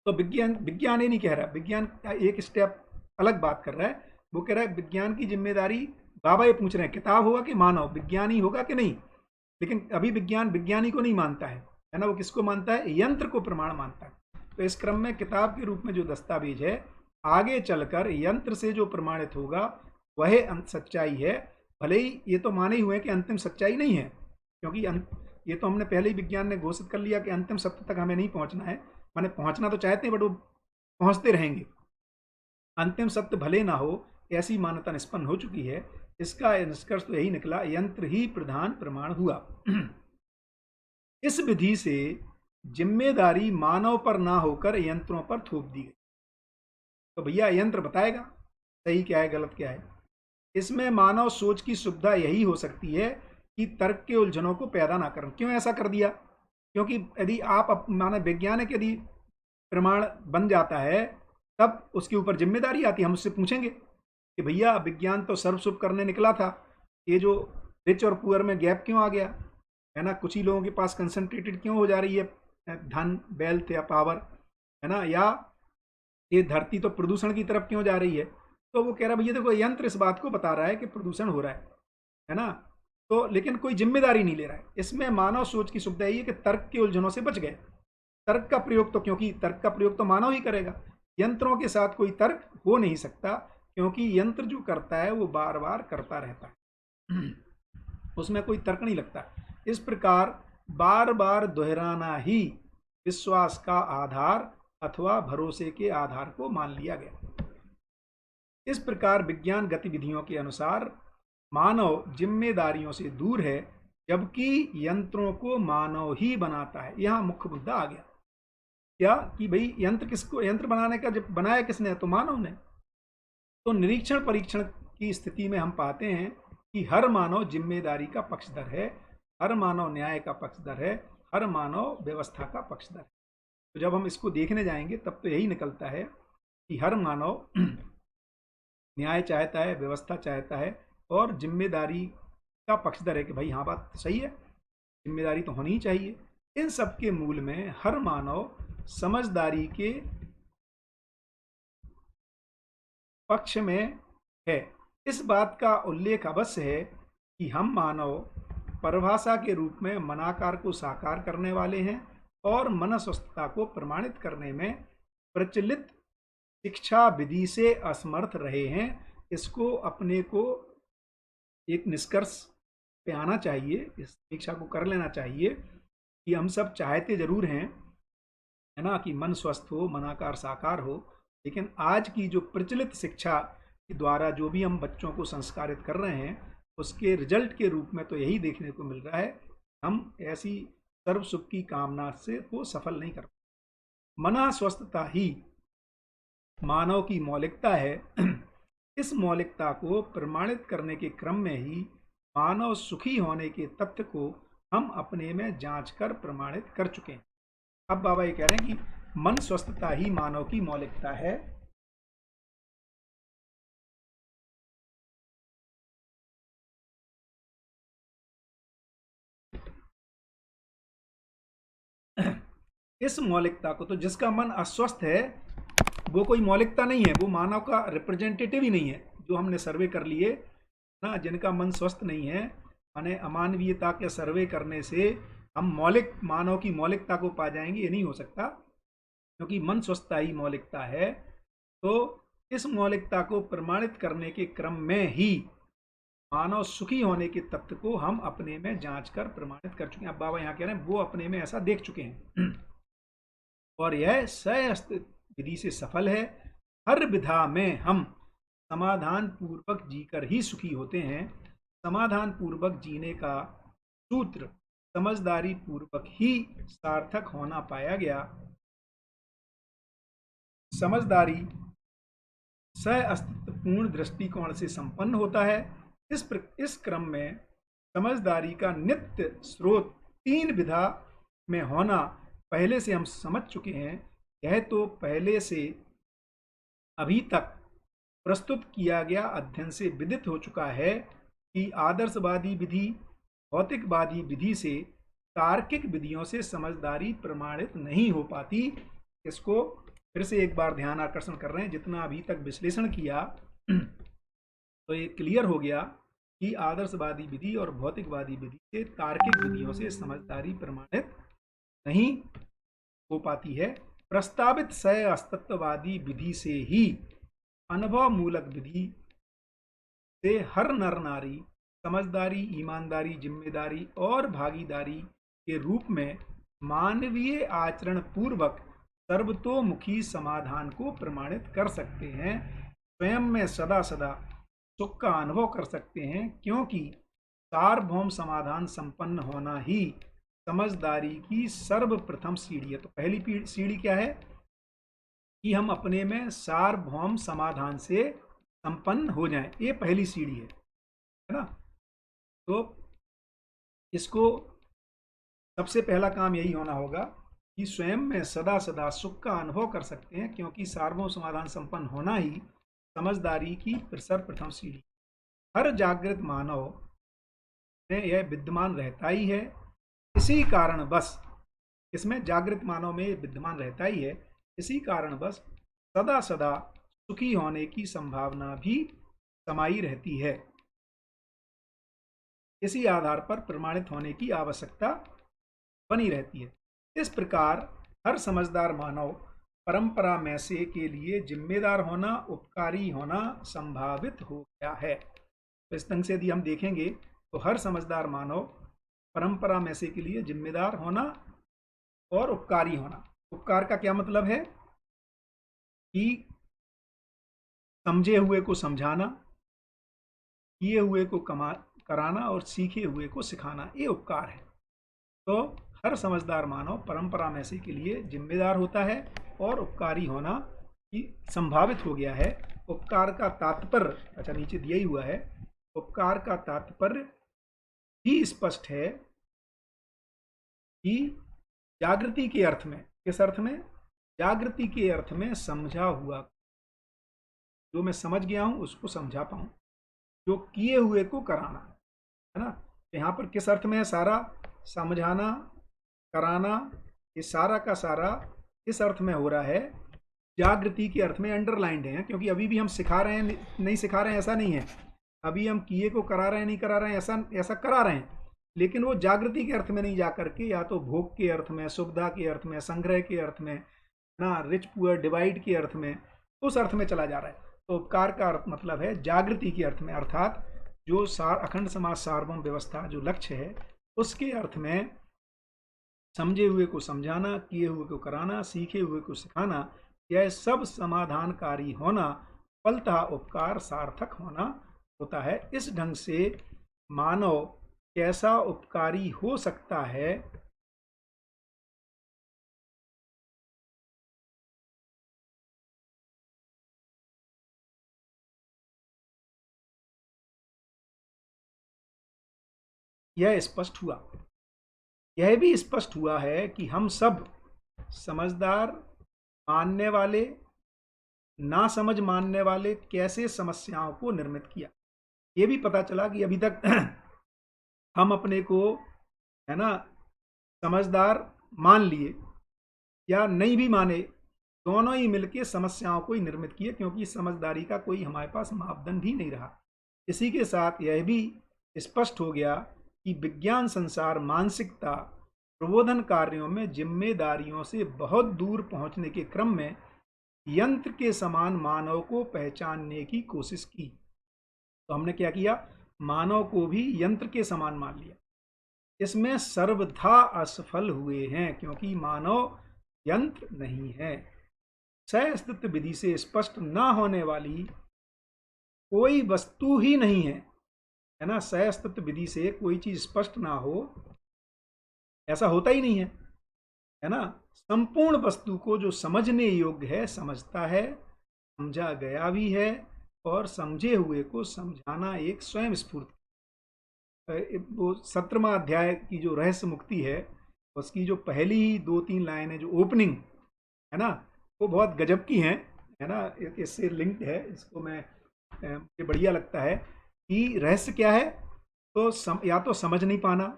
तो विज्ञान ये नहीं कह रहा, विज्ञान एक स्टेप अलग बात कर रहा है। वो कह रहा है विज्ञान की जिम्मेदारी, बाबा ये पूछ रहे हैं किताब होगा कि मानव, विज्ञानी होगा कि नहीं। लेकिन अभी विज्ञान विज्ञानी को नहीं मानता है ना, वो किसको मानता है, यंत्र को प्रमाण मानता है। तो इस क्रम में किताब के रूप में जो दस्तावेज है, आगे चलकर यंत्र से जो प्रमाणित होगा वह सच्चाई है। भले ही ये तो माने हुए कि अंतिम सच्चाई नहीं है, क्योंकि ये तो हमने पहले ही विज्ञान ने घोषित कर लिया कि अंतिम सत्य तक हमें नहीं पहुंचना है। माने पहुंचना तो चाहते हैं बट वो पहुंचते रहेंगे, अंतिम सत्य भले ना हो, ऐसी मान्यता निष्पन्न हो चुकी है। इसका निष्कर्ष तो यही निकला, यंत्र ही प्रधान प्रमाण हुआ। इस विधि से जिम्मेदारी मानव पर ना होकर यंत्रों पर थोप दी गई। तो भैया यंत्र बताएगा सही क्या है गलत क्या है। इसमें मानव सोच की सुविधा यही हो सकती है कि तर्क के उलझनों को पैदा ना करें। क्यों ऐसा कर दिया, क्योंकि यदि आप माने वैज्ञानिक यदि प्रमाण बन जाता है तब उसके ऊपर जिम्मेदारी आती है। हम उससे पूछेंगे कि भैया विज्ञान तो सर्वसुभ करने निकला था, ये जो रिच और पुअर में गैप क्यों आ गया, है ना, कुछ ही लोगों के पास कंसंट्रेटेड क्यों हो जा रही है धन, वेल्थ या पावर, है ना, या ये धरती तो प्रदूषण की तरफ क्यों जा रही है। तो वो कह रहा है भैया देखो यंत्र इस बात को बता रहा है कि प्रदूषण हो रहा है ना। तो लेकिन कोई जिम्मेदारी नहीं ले रहा है। इसमें मानव सोच की सुविधा यही है कि तर्क के उलझनों से बच गए। तर्क का प्रयोग तो, क्योंकि तर्क का प्रयोग तो मानव ही करेगा, यंत्रों के साथ कोई तर्क हो नहीं सकता, क्योंकि यंत्र जो करता है वो बार बार करता रहता है, उसमें कोई तर्क नहीं लगता। इस प्रकार बार बार दोहराना ही विश्वास का आधार अथवा भरोसे के आधार को मान लिया गया। इस प्रकार विज्ञान गतिविधियों के अनुसार मानव जिम्मेदारियों से दूर है, जबकि यंत्रों को मानव ही बनाता है। यहां मुख्य मुद्दा आ गया क्या कि भाई यंत्र किसको, यंत्र बनाने का जब बनाया किसने, तो मानव ने। तो निरीक्षण परीक्षण की स्थिति में हम पाते हैं कि हर मानव जिम्मेदारी का पक्षधर है, हर मानव न्याय का पक्षधर है, हर मानव व्यवस्था का पक्षधर है। तो जब हम इसको देखने जाएंगे तब तो यही निकलता है कि हर मानव न्याय चाहता है, व्यवस्था चाहता है और जिम्मेदारी का पक्षधर है कि भाई हाँ बात तो सही है, जिम्मेदारी तो होनी ही चाहिए। इन सब के मूल में हर मानव समझदारी के पक्ष में है। इस बात का उल्लेख अवश्य है कि हम मानव परिभाषा के रूप में मनाकार को साकार करने वाले हैं और मनस्वस्थता को प्रमाणित करने में प्रचलित शिक्षा विधि से असमर्थ रहे हैं। इसको अपने को एक निष्कर्ष पे आना चाहिए, इस शिक्षा को कर लेना चाहिए कि हम सब चाहते जरूर हैं, है ना, कि मन स्वस्थ हो, मनाकार साकार हो, लेकिन आज की जो प्रचलित शिक्षा के द्वारा जो भी हम बच्चों को संस्कारित कर रहे हैं उसके रिजल्ट के रूप में तो यही देखने को मिल रहा है, हम ऐसी सर्व सुख की कामना से को सफल नहीं कर पाते। मना स्वस्थता ही मानव की मौलिकता है। इस मौलिकता को प्रमाणित करने के क्रम में ही मानव सुखी होने के तथ्य को हम अपने में जांच कर प्रमाणित कर चुके हैं। अब बाबा ये कह रहे हैं कि मन स्वस्थता ही मानव की मौलिकता है। इस मौलिकता को, तो जिसका मन अस्वस्थ है वो कोई मौलिकता नहीं है, वो मानव का रिप्रेजेंटेटिव ही नहीं है। जो हमने सर्वे कर लिए ना, जिनका मन स्वस्थ नहीं है, माने अमानवीयता के सर्वे करने से हम मौलिक मानव की मौलिकता को पा जाएंगे, ये नहीं हो सकता, क्योंकि मन स्वस्थता ही मौलिकता है। तो इस मौलिकता को प्रमाणित करने के क्रम में ही मानव सुखी होने के तत्व को हम अपने में जांच कर प्रमाणित कर चुके हैं। अब बाबा यहाँ कह रहे हैं वो अपने में ऐसा देख चुके हैं और यह सह विधि से सफल है। हर विधा में हम समाधान पूर्वक जीकर ही सुखी होते हैं। समाधान पूर्वक जीने का सूत्र समझदारी पूर्वक ही सार्थक होना पाया गया। समझदारी सह अस्तित्वपूर्ण दृष्टिकोण से संपन्न होता है। इस क्रम में समझदारी का नित्य स्रोत तीन विधा में होना पहले से हम समझ चुके हैं। यह तो पहले से अभी तक प्रस्तुत किया गया अध्ययन से विदित हो चुका है कि आदर्शवादी विधि भौतिकवादी विधि से तार्किक विधियों से समझदारी प्रमाणित नहीं हो पाती। इसको फिर से एक बार ध्यान आकर्षण कर रहे हैं, जितना अभी तक विश्लेषण किया तो ये क्लियर हो गया कि आदर्शवादी विधि और भौतिकवादी विधि से तार्किक विधियों से समझदारी प्रमाणित नहीं हो पाती है। प्रस्तावित सह अस्तित्ववादी विधि से ही अनुभव मूलक विधि से हर नर नारी समझदारी, ईमानदारी, जिम्मेदारी और भागीदारी के रूप में मानवीय आचरण पूर्वक सर्वतोमुखी समाधान को प्रमाणित कर सकते हैं। स्वयं में सदा सदा सुख का अनुभव कर सकते हैं, क्योंकि सार्वभौम समाधान संपन्न होना ही समझदारी की सर्वप्रथम सीढ़ी है। तो पहली सीढ़ी क्या है कि हम अपने में सार्वभौम समाधान से संपन्न हो जाएं, ये पहली सीढ़ी है ना। तो इसको सबसे पहला काम यही होना होगा कि स्वयं में सदा सदा सुख का अनुभव कर सकते हैं, क्योंकि सार्वभौम समाधान संपन्न होना ही समझदारी की सर्वप्रथम सीढ़ी। हर जागृत मानव में यह विद्यमान रहता ही है। इसी कारण बस इसमें जागृत मानव में विद्यमान रहता ही है। इसी कारण बस सदा सदा सुखी होने की संभावना भी समाई रहती है। इसी आधार पर प्रमाणित होने की आवश्यकता बनी रहती है। इस प्रकार हर समझदार मानव परंपरा में से के लिए जिम्मेदार होना, उपकारी होना संभावित हो गया है। तो इस ढंग से यदि हम देखेंगे तो हर समझदार मानव परंपरा में से के लिए जिम्मेदार होना और उपकारी होना। उपकार का क्या मतलब है कि समझे हुए को समझाना, किए हुए को कराना और सीखे हुए को सिखाना, ये उपकार है। तो हर समझदार मानव परंपरा में से के लिए जिम्मेदार होता है और उपकारी होना ही संभावित हो गया है। उपकार का तात्पर्य, अच्छा नीचे दिया ही हुआ है, उपकार का तात्पर्य ही स्पष्ट है कि जागृति के अर्थ में, किस अर्थ में? जागृति के अर्थ में समझा हुआ, जो मैं समझ गया हूं उसको समझा पाऊं, जो किए हुए को कराना, है ना। यहाँ पर किस अर्थ में है? सारा समझाना, कराना, ये सारा का सारा इस अर्थ में हो रहा है, जागृति के अर्थ में अंडरलाइंड है, क्योंकि अभी भी हम सिखा रहे हैं, नहीं सिखा रहे हैं ऐसा नहीं है। अभी हम किए को करा रहे हैं, नहीं करा रहे हैं, ऐसा ऐसा करा रहे हैं, लेकिन वो जागृति के अर्थ में नहीं जा करके या तो भोग के अर्थ में, सुविधा के अर्थ में, संग्रह के अर्थ में, ना रिच पुअर डिवाइड के अर्थ में, उस अर्थ में चला जा रहा है। तो उपकार का अर्थ मतलब है जागृति के अर्थ में, अर्थात जो अखंड समाज सार्वभौम व्यवस्था जो लक्ष्य है उसके अर्थ में समझे हुए को समझाना, किए हुए को कराना, सीखे हुए को सिखाना, यह सब समाधानकारी होना, फलतः उपकार सार्थक होना होता है। इस ढंग से मानव कैसा उपकारी हो सकता है? यह स्पष्ट हुआ। यह भी स्पष्ट हुआ है कि हम सब समझदार मानने वाले, ना समझ मानने वाले कैसे समस्याओं को निर्मित किया। ये भी पता चला कि अभी तक हम अपने को, है ना, समझदार मान लिए या नहीं भी माने, दोनों ही मिलके समस्याओं को ही निर्मित किए, क्योंकि समझदारी का कोई हमारे पास मापदंड ही नहीं रहा। इसी के साथ यह भी स्पष्ट हो गया कि विज्ञान संसार मानसिकता प्रबोधन कार्यों में जिम्मेदारियों से बहुत दूर पहुंचने के क्रम में यंत्र के समान मानव को पहचानने की कोशिश की। तो हमने क्या किया? मानव को भी यंत्र के समान मान लिया। इसमें सर्वथा असफल हुए हैं, क्योंकि मानव यंत्र नहीं है। सह-अस्तित्व विधि से स्पष्ट न होने वाली कोई वस्तु ही नहीं है, है ना। सह-अस्तित्व विधि से कोई चीज स्पष्ट ना हो, ऐसा होता ही नहीं है ना। संपूर्ण वस्तु को जो समझने योग्य है समझता है, समझा गया भी है, और समझे हुए को समझाना एक स्वयं स्फूर्त। वो 17वां अध्याय की जो रहस्य मुक्ति है, उसकी जो पहली 2-3 लाइन है, जो ओपनिंग है ना, वो बहुत गजब की हैं, है ना। इससे लिंक्ड है, इसको मैं, मुझे बढ़िया लगता है कि रहस्य क्या है। तो या तो समझ नहीं पाना,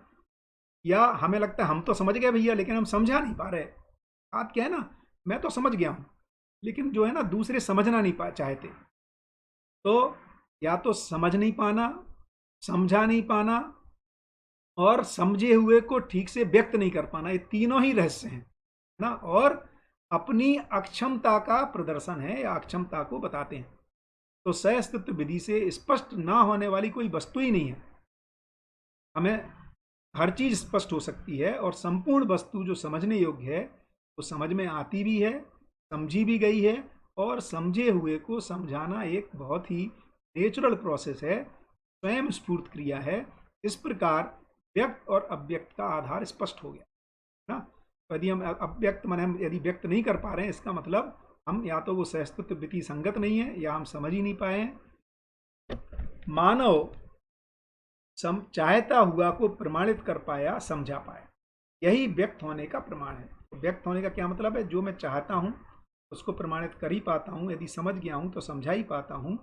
या हमें लगता है हम तो समझ गए भैया, लेकिन हम समझा नहीं पा रहे। बात क्या है ना, मैं तो समझ गया हूँ, लेकिन जो है ना दूसरे समझना नहीं चाहते। तो या तो समझ नहीं पाना, समझा नहीं पाना, और समझे हुए को ठीक से व्यक्त नहीं कर पाना, ये तीनों ही रहस्य हैं ना, और अपनी अक्षमता का प्रदर्शन है या अक्षमता को बताते हैं। तो सह-अस्तित्व विधि से स्पष्ट ना होने वाली कोई वस्तु ही नहीं है। हमें हर चीज स्पष्ट हो सकती है, और संपूर्ण वस्तु जो समझने योग्य है वो समझ में आती भी है, समझी भी गई है, और समझे हुए को समझाना एक बहुत ही नेचुरल प्रोसेस है, स्वयं स्फूर्त क्रिया है। इस प्रकार व्यक्त और अव्यक्त का आधार स्पष्ट हो गया ना। तो यदि हम अव्यक्त माने हम यदि व्यक्त नहीं कर पा रहे हैं, इसका मतलब हम या तो वो सह-अस्तित्व विधि संगत नहीं है, या हम समझ ही नहीं पाए हैं। मानव चाहता हुआ को प्रमाणित कर पाया, समझा पाया, यही व्यक्त होने का प्रमाण है। तो व्यक्त होने का क्या मतलब है? जो मैं चाहता हूँ उसको प्रमाणित कर ही पाता हूँ, यदि समझ गया हूँ तो समझा ही पाता हूँ।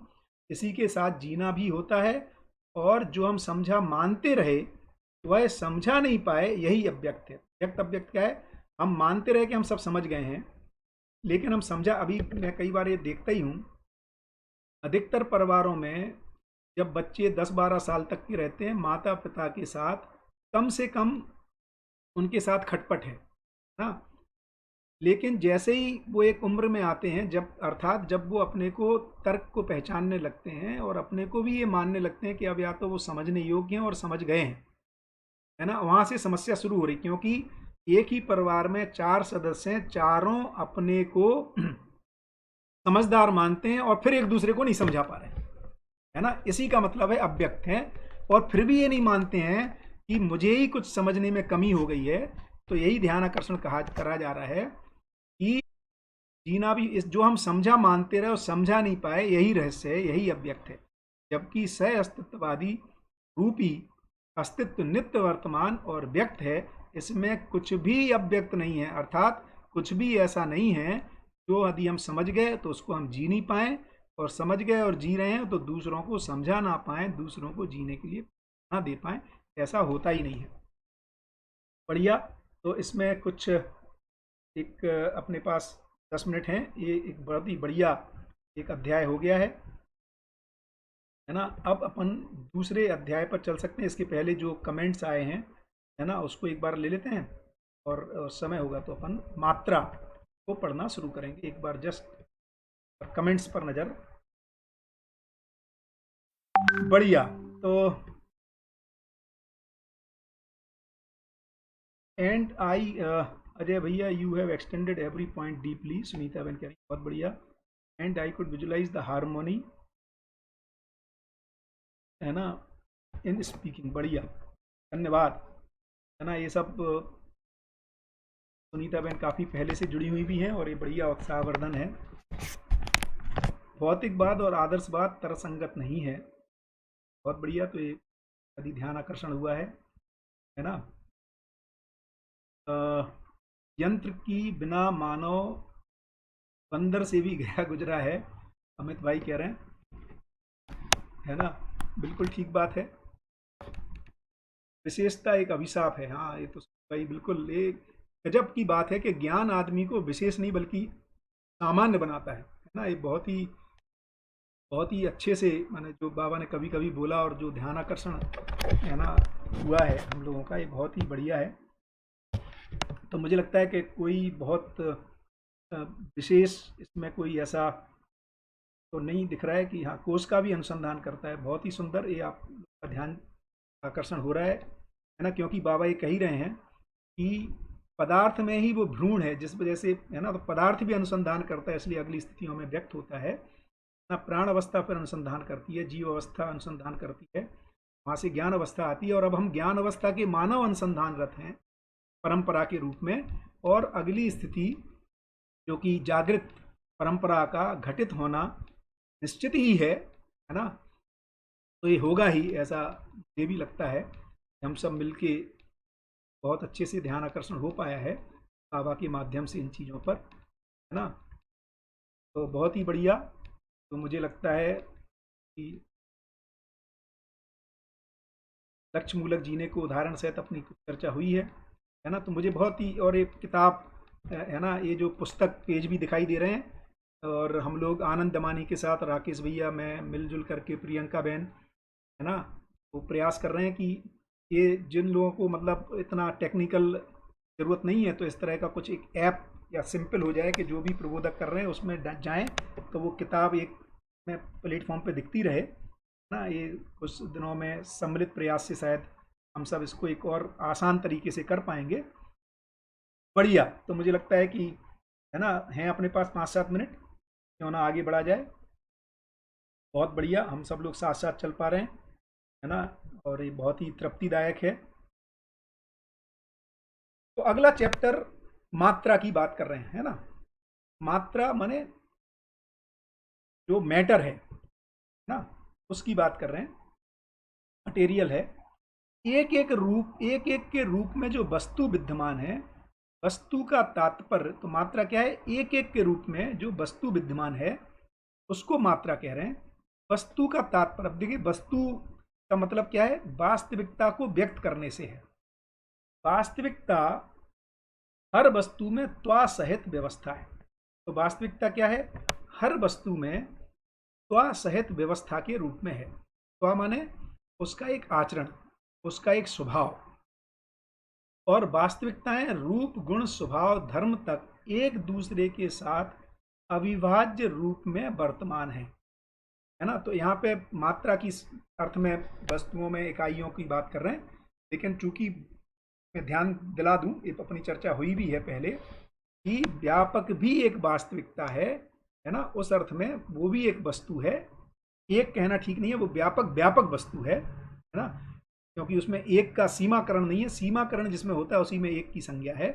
इसी के साथ जीना भी होता है, और जो हम समझा मानते रहे वह समझा नहीं पाए, यही अव्यक्त है। व्यक्त अव्यक्त क्या है? हम मानते रहे कि हम सब समझ गए हैं, लेकिन हम समझा, अभी मैं कई बार ये देखता ही हूँ, अधिकतर परिवारों में जब बच्चे 10-12 साल तक के रहते हैं, माता पिता के साथ कम से कम उनके साथ खटपट है ना। लेकिन जैसे ही वो एक उम्र में आते हैं, जब अर्थात जब वो अपने को तर्क को पहचानने लगते हैं और अपने को भी ये मानने लगते हैं कि अब या तो वो समझने योग्य हैं और समझ गए हैं, है ना, वहाँ से समस्या शुरू हो रही, क्योंकि एक ही परिवार में 4 सदस्य हैं, चारों अपने को समझदार मानते हैं और फिर एक दूसरे को नहीं समझा पा रहे, है ना। इसी का मतलब है अव्यक्त हैं, और फिर भी ये नहीं मानते हैं कि मुझे ही कुछ समझने में कमी हो गई है। तो यही ध्यान आकर्षण करा जा रहा है कि जीना भी इस जो हम समझा मानते रहे और समझा नहीं पाए, यही रहस्य है, यही अव्यक्त है। जबकि सह अस्तित्ववादी रूपी अस्तित्व नित्य वर्तमान और व्यक्त है, इसमें कुछ भी अव्यक्त नहीं है, अर्थात कुछ भी ऐसा नहीं है जो यदि हम समझ गए तो उसको हम जी नहीं पाए, और समझ गए और जी रहे हैं तो दूसरों को समझा ना पाए, दूसरों को जीने के लिए ना दे पाए, ऐसा होता ही नहीं है। बढ़िया। तो इसमें कुछ एक अपने पास 10 मिनट हैं, ये एक बहुत ही बढ़िया एक अध्याय हो गया है ना। अब अपन दूसरे अध्याय पर चल सकते हैं। इसके पहले जो कमेंट्स आए हैं, है ना, उसको एक बार ले लेते हैं, और समय होगा तो अपन मात्रा को पढ़ना शुरू करेंगे। एक बार जस्ट कमेंट्स पर नज़र। बढ़िया। तो एंड आई अजय भैया, you have extended every point deeply, Sunita बहन कह रही बहुत बढ़िया। And I could visualise the harmony, है ना, इन स्पीकिंग। बढ़िया, धन्यवाद, है ना। ये सब सुनीता बहन काफ़ी पहले से जुड़ी हुई भी हैं, और ये बढ़िया उत्साहवर्धन है। भौतिकवाद और आदर्शवाद तरसंगत नहीं है, बहुत बढ़िया। तो ये यदि ध्यान आकर्षण हुआ है ना। यंत्र की बिना मानव बंदर से भी गया गुजरा है, अमित भाई कह रहे हैं, है ना। बिल्कुल ठीक बात है। विशेषता एक अभिशाप है, हाँ, ये तो भाई बिल्कुल एक गजब की बात है कि ज्ञान आदमी को विशेष नहीं बल्कि सामान्य बनाता है ना। ये बहुत ही अच्छे से, मैंने जो बाबा ने कभी कभी बोला और जो ध्यान आकर्षण, है ना, हुआ है हम लोगों का, ये बहुत ही बढ़िया है। तो मुझे लगता है कि कोई बहुत विशेष इसमें कोई ऐसा तो नहीं दिख रहा है कि हाँ, कोष का भी अनुसंधान करता है, बहुत ही सुंदर। ये आपका ध्यान आकर्षण हो रहा है ना, क्योंकि बाबा ये कह ही रहे हैं कि पदार्थ में ही वो भ्रूण है, जिस वजह से, है ना, तो पदार्थ भी अनुसंधान करता है, इसलिए अगली स्थितियों में व्यक्त होता है ना। प्राण अवस्था पर अनुसंधान करती है, जीव अवस्था अनुसंधान करती है, वहाँ से ज्ञान अवस्था आती है, और अब हम ज्ञान अवस्था के मानव अनुसंधानरत हैं परंपरा के रूप में। और अगली स्थिति जो कि जागृत परंपरा का घटित होना निश्चित ही है ना। तो ये होगा ही, ऐसा मुझे भी लगता है। हम सब मिलके बहुत अच्छे से ध्यान आकर्षण हो पाया है बाबा के माध्यम से इन चीज़ों पर, है ना। तो बहुत ही बढ़िया। तो मुझे लगता है कि लक्ष्य मूलक जीने को उदाहरण सहित अपनी कुछ चर्चा हुई है ना। तो मुझे बहुत ही, और एक किताब, है ना, ये जो पुस्तक पेज भी दिखाई दे रहे हैं, और हम लोग आनंद दमानी के साथ, राकेश भैया, मैं मिलजुल करके, प्रियंका बहन, है ना, वो प्रयास कर रहे हैं कि ये जिन लोगों को मतलब इतना टेक्निकल ज़रूरत नहीं है, तो इस तरह का कुछ एक ऐप या सिंपल हो जाए कि जो भी प्रबोधक कर रहे हैं उसमें जाएं, तो वो किताब एक में प्लेटफॉर्म पे दिखती रहे ना। ये कुछ दिनों में सम्मिलित प्रयास से शायद हम सब इसको एक और आसान तरीके से कर पाएंगे। बढ़िया। तो मुझे लगता है कि, है ना, हैं अपने पास 5-7 मिनट, क्यों ना आगे बढ़ा जाए। बहुत बढ़िया, हम सब लोग साथ साथ चल पा रहे हैं, है ना, और ये बहुत ही तृप्तिदायक है। तो अगला चैप्टर मात्रा की बात कर रहे हैं, है ना। मात्रा माने जो मैटर है ना, उसकी बात कर रहे हैं, मटेरियल है। एक एक रूप, एक एक के रूप में जो वस्तु विद्यमान है, वस्तु का तात्पर्य, तो मात्रा क्या है, एक एक के रूप में जो वस्तु विद्यमान है उसको मात्रा कह रहे हैं। वस्तु का तात्पर्य, अब देखिए, वस्तु का मतलब क्या है, वास्तविकता को व्यक्त करने से है। वास्तविकता हर वस्तु में त्वा सहित व्यवस्था है। तो वास्तविकता क्या है, हर वस्तु में त्वा सहित व्यवस्था के रूप में है। स्व माने उसका एक आचरण, उसका एक स्वभाव, और वास्तविकताएं रूप गुण स्वभाव धर्म तक एक दूसरे के साथ अविभाज्य रूप में वर्तमान है ना। तो यहाँ पे मात्रा की अर्थ में वस्तुओं में इकाइयों की बात कर रहे हैं, लेकिन चूंकि मैं ध्यान दिला दूं, ये अपनी चर्चा हुई भी है पहले, कि व्यापक भी एक वास्तविकता है ना, उस अर्थ में वो भी एक वस्तु है। एक कहना ठीक नहीं है, वो व्यापक व्यापक वस्तु है ना, क्योंकि उसमें एक का सीमाकरण नहीं है, सीमाकरण जिसमें होता है उसी में एक की संज्ञा है।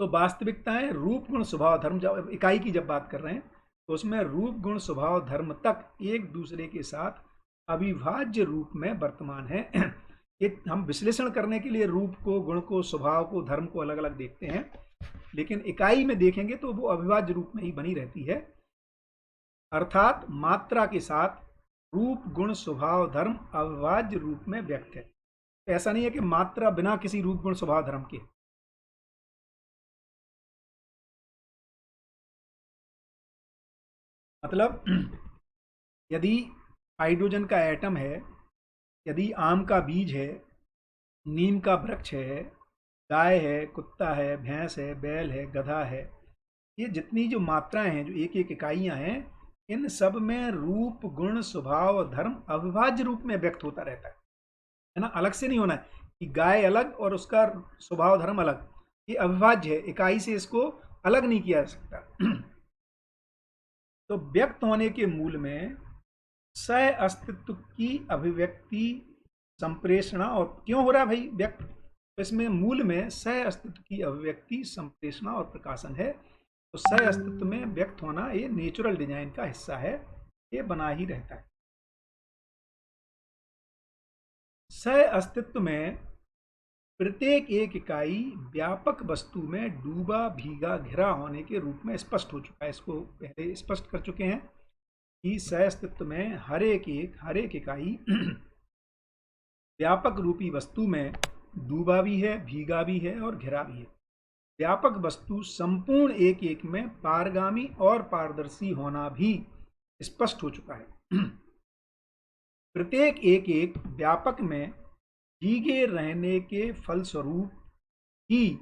तो वास्तविकताएं रूप गुण स्वभाव धर्म, जब इकाई की जब बात कर रहे हैं तो उसमें रूप गुण स्वभाव धर्म तक एक दूसरे के साथ अविभाज्य रूप में वर्तमान है। एक हम विश्लेषण करने के लिए रूप को, गुण को, स्वभाव को, धर्म को अलग अलग देखते हैं, लेकिन इकाई में देखेंगे तो वो अविभाज्य रूप में ही बनी रहती है। अर्थात मात्रा के साथ रूप गुण स्वभाव धर्म अविभाज्य रूप में व्यक्त है। तो ऐसा नहीं है कि मात्रा बिना किसी रूप गुण स्वभाव धर्म के। मतलब यदि हाइड्रोजन का एटम है, यदि आम का बीज है, नीम का वृक्ष है, गाय है, कुत्ता है, भैंस है, बैल है, गधा है, ये जितनी जो मात्राएं हैं, जो एक एक इकाइयां हैं, इन सब में रूप गुण स्वभाव और धर्म अविभाज्य रूप में व्यक्त होता रहता है ना। अलग से नहीं होना है कि गाय अलग और उसका स्वभाव धर्म अलग, ये अविभाज्य है, इकाई से इसको अलग नहीं किया जा सकता। तो व्यक्त होने के मूल में सह अस्तित्व की अभिव्यक्ति संप्रेषणा, और क्यों हो रहा है भाई व्यक्त, तो इसमें मूल में सह अस्तित्व की अभिव्यक्ति संप्रेषणा और प्रकाशन है। तो सह अस्तित्व में व्यक्त होना ये नेचुरल डिजाइन का हिस्सा है, ये बना ही रहता है। सह अस्तित्व में प्रत्येक एक इकाई व्यापक वस्तु में डूबा भीगा घिरा होने के रूप में स्पष्ट हो चुका है। इसको पहले स्पष्ट कर चुके हैं कि सह अस्तित्व में हर एक इकाई व्यापक रूपी वस्तु में डूबा भी है, भीगा भी है और घिरा भी है। व्यापक वस्तु संपूर्ण एक एक में पारगामी और पारदर्शी होना भी स्पष्ट हो चुका है। प्रत्येक एक व्यापक में भीगे रहने के फलस्वरूप ही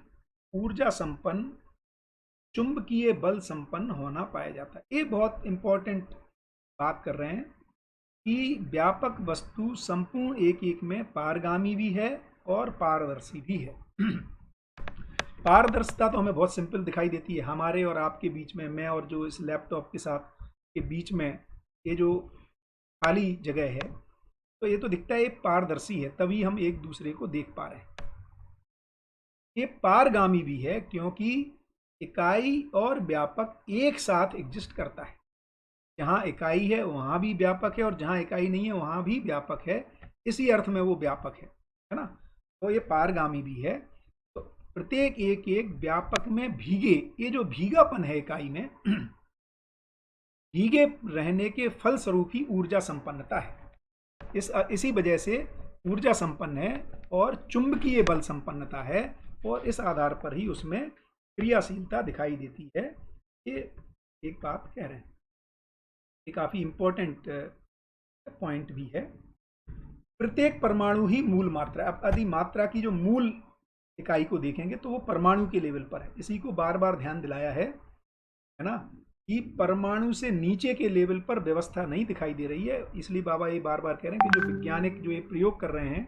ऊर्जा संपन्न, चुंबकीय बल संपन्न होना पाया जाता है। ये बहुत इंपॉर्टेंट बात कर रहे हैं कि व्यापक वस्तु संपूर्ण एक एक में पारगामी भी है और पारदर्शी भी है। पारदर्शिता तो हमें बहुत सिंपल दिखाई देती है, हमारे और आपके बीच में, मैं और जो इस लैपटॉप के साथ के बीच में ये जो खाली जगह है, तो ये तो दिखता है ये पारदर्शी है, तभी हम एक दूसरे को देख पा रहे हैं। ये पारगामी भी है क्योंकि इकाई और व्यापक एक साथ एग्जिस्ट करता है। जहाँ इकाई है वहाँ भी व्यापक है, और जहाँ इकाई नहीं है वहाँ भी व्यापक है, इसी अर्थ में वो व्यापक है ना। तो ये पारगामी भी है। तो प्रत्येक एक व्यापक में भीगे, ये जो भीगापन है इकाई में, भीगे रहने के फलस्वरूप ही ऊर्जा संपन्नता है। इसी वजह से ऊर्जा संपन्न है और चुंबकीय बल संपन्नता है, और इस आधार पर ही उसमें क्रियाशीलता दिखाई देती है। ये एक बात कह रहे हैं, ये काफी इंपॉर्टेंट पॉइंट भी है। प्रत्येक परमाणु ही मूल मात्रा। अब यदि मात्रा की जो मूल इकाई को देखेंगे तो वो परमाणु के लेवल पर है। इसी को बार बार ध्यान दिलाया है ना, कि परमाणु से नीचे के लेवल पर व्यवस्था नहीं दिखाई दे रही है। इसलिए बाबा ये बार बार कह रहे हैं कि जो वैज्ञानिक जो ये प्रयोग कर रहे हैं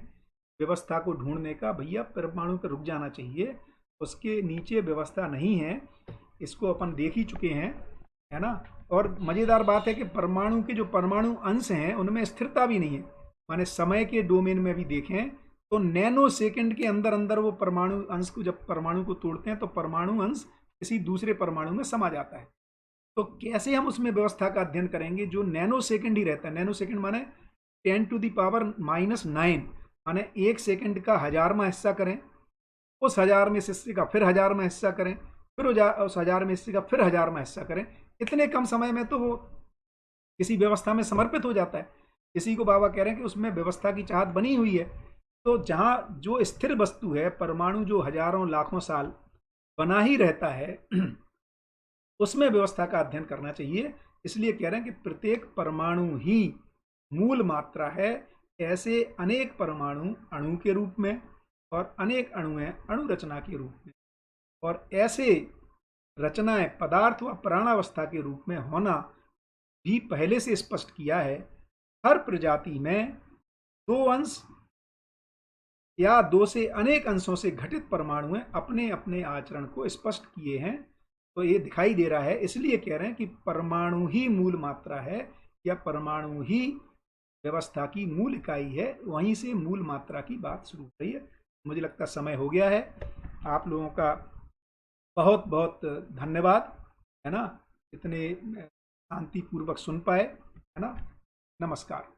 व्यवस्था को ढूंढने का, भैया परमाणु पर रुक जाना चाहिए, उसके नीचे व्यवस्था नहीं है, इसको अपन देख ही चुके हैं, है ना। और मजेदार बात है कि परमाणु के जो परमाणु अंश हैं उनमें स्थिरता भी नहीं है। माने समय के डोमेन में भी देखें तो नैनो सेकंड के अंदर अंदर वो परमाणु अंश को, जब परमाणु को तोड़ते हैं तो परमाणु अंश किसी दूसरे परमाणु में समा जाता है। तो कैसे हम उसमें व्यवस्था का अध्ययन करेंगे जो नैनो सेकंड ही रहता है। नैनो सेकंड माने 10⁻⁹, माने 1 सेकंड का 1000वां हिस्सा करें, उस 1000वें हिस्से का फिर 1000वां हिस्सा करें, फिर उस 1000वें हिस्से का फिर 1000वां हिस्सा करें। इतने कम समय में तो वो किसी व्यवस्था में समर्पित हो जाता है। इसी को बाबा कह रहे हैं कि उसमें व्यवस्था की चाहत बनी हुई है। तो जहाँ जो स्थिर वस्तु है, परमाणु जो हजारों लाखों साल बना ही रहता है, उसमें व्यवस्था का अध्ययन करना चाहिए। इसलिए कह रहे हैं कि प्रत्येक परमाणु ही मूल मात्रा है। ऐसे अनेक परमाणु अणु के रूप में और अनेक अणुएं अणु रचना के रूप में, और ऐसे रचनाएं पदार्थ व प्राणावस्था के रूप में होना भी पहले से स्पष्ट किया है। हर प्रजाति में दो अंश या दो से अनेक अंशों से घटित परमाणु अपने अपने आचरण को स्पष्ट किए हैं। तो ये दिखाई दे रहा है, इसलिए कह रहे हैं कि परमाणु ही मूल मात्रा है, या परमाणु ही व्यवस्था की मूल इकाई है। वहीं से मूल मात्रा की बात शुरू हो रही है। मुझे लगता है समय हो गया है। आप लोगों का बहुत बहुत धन्यवाद, है ना, इतने शांतिपूर्वक सुन पाए, है ना। नमस्कार।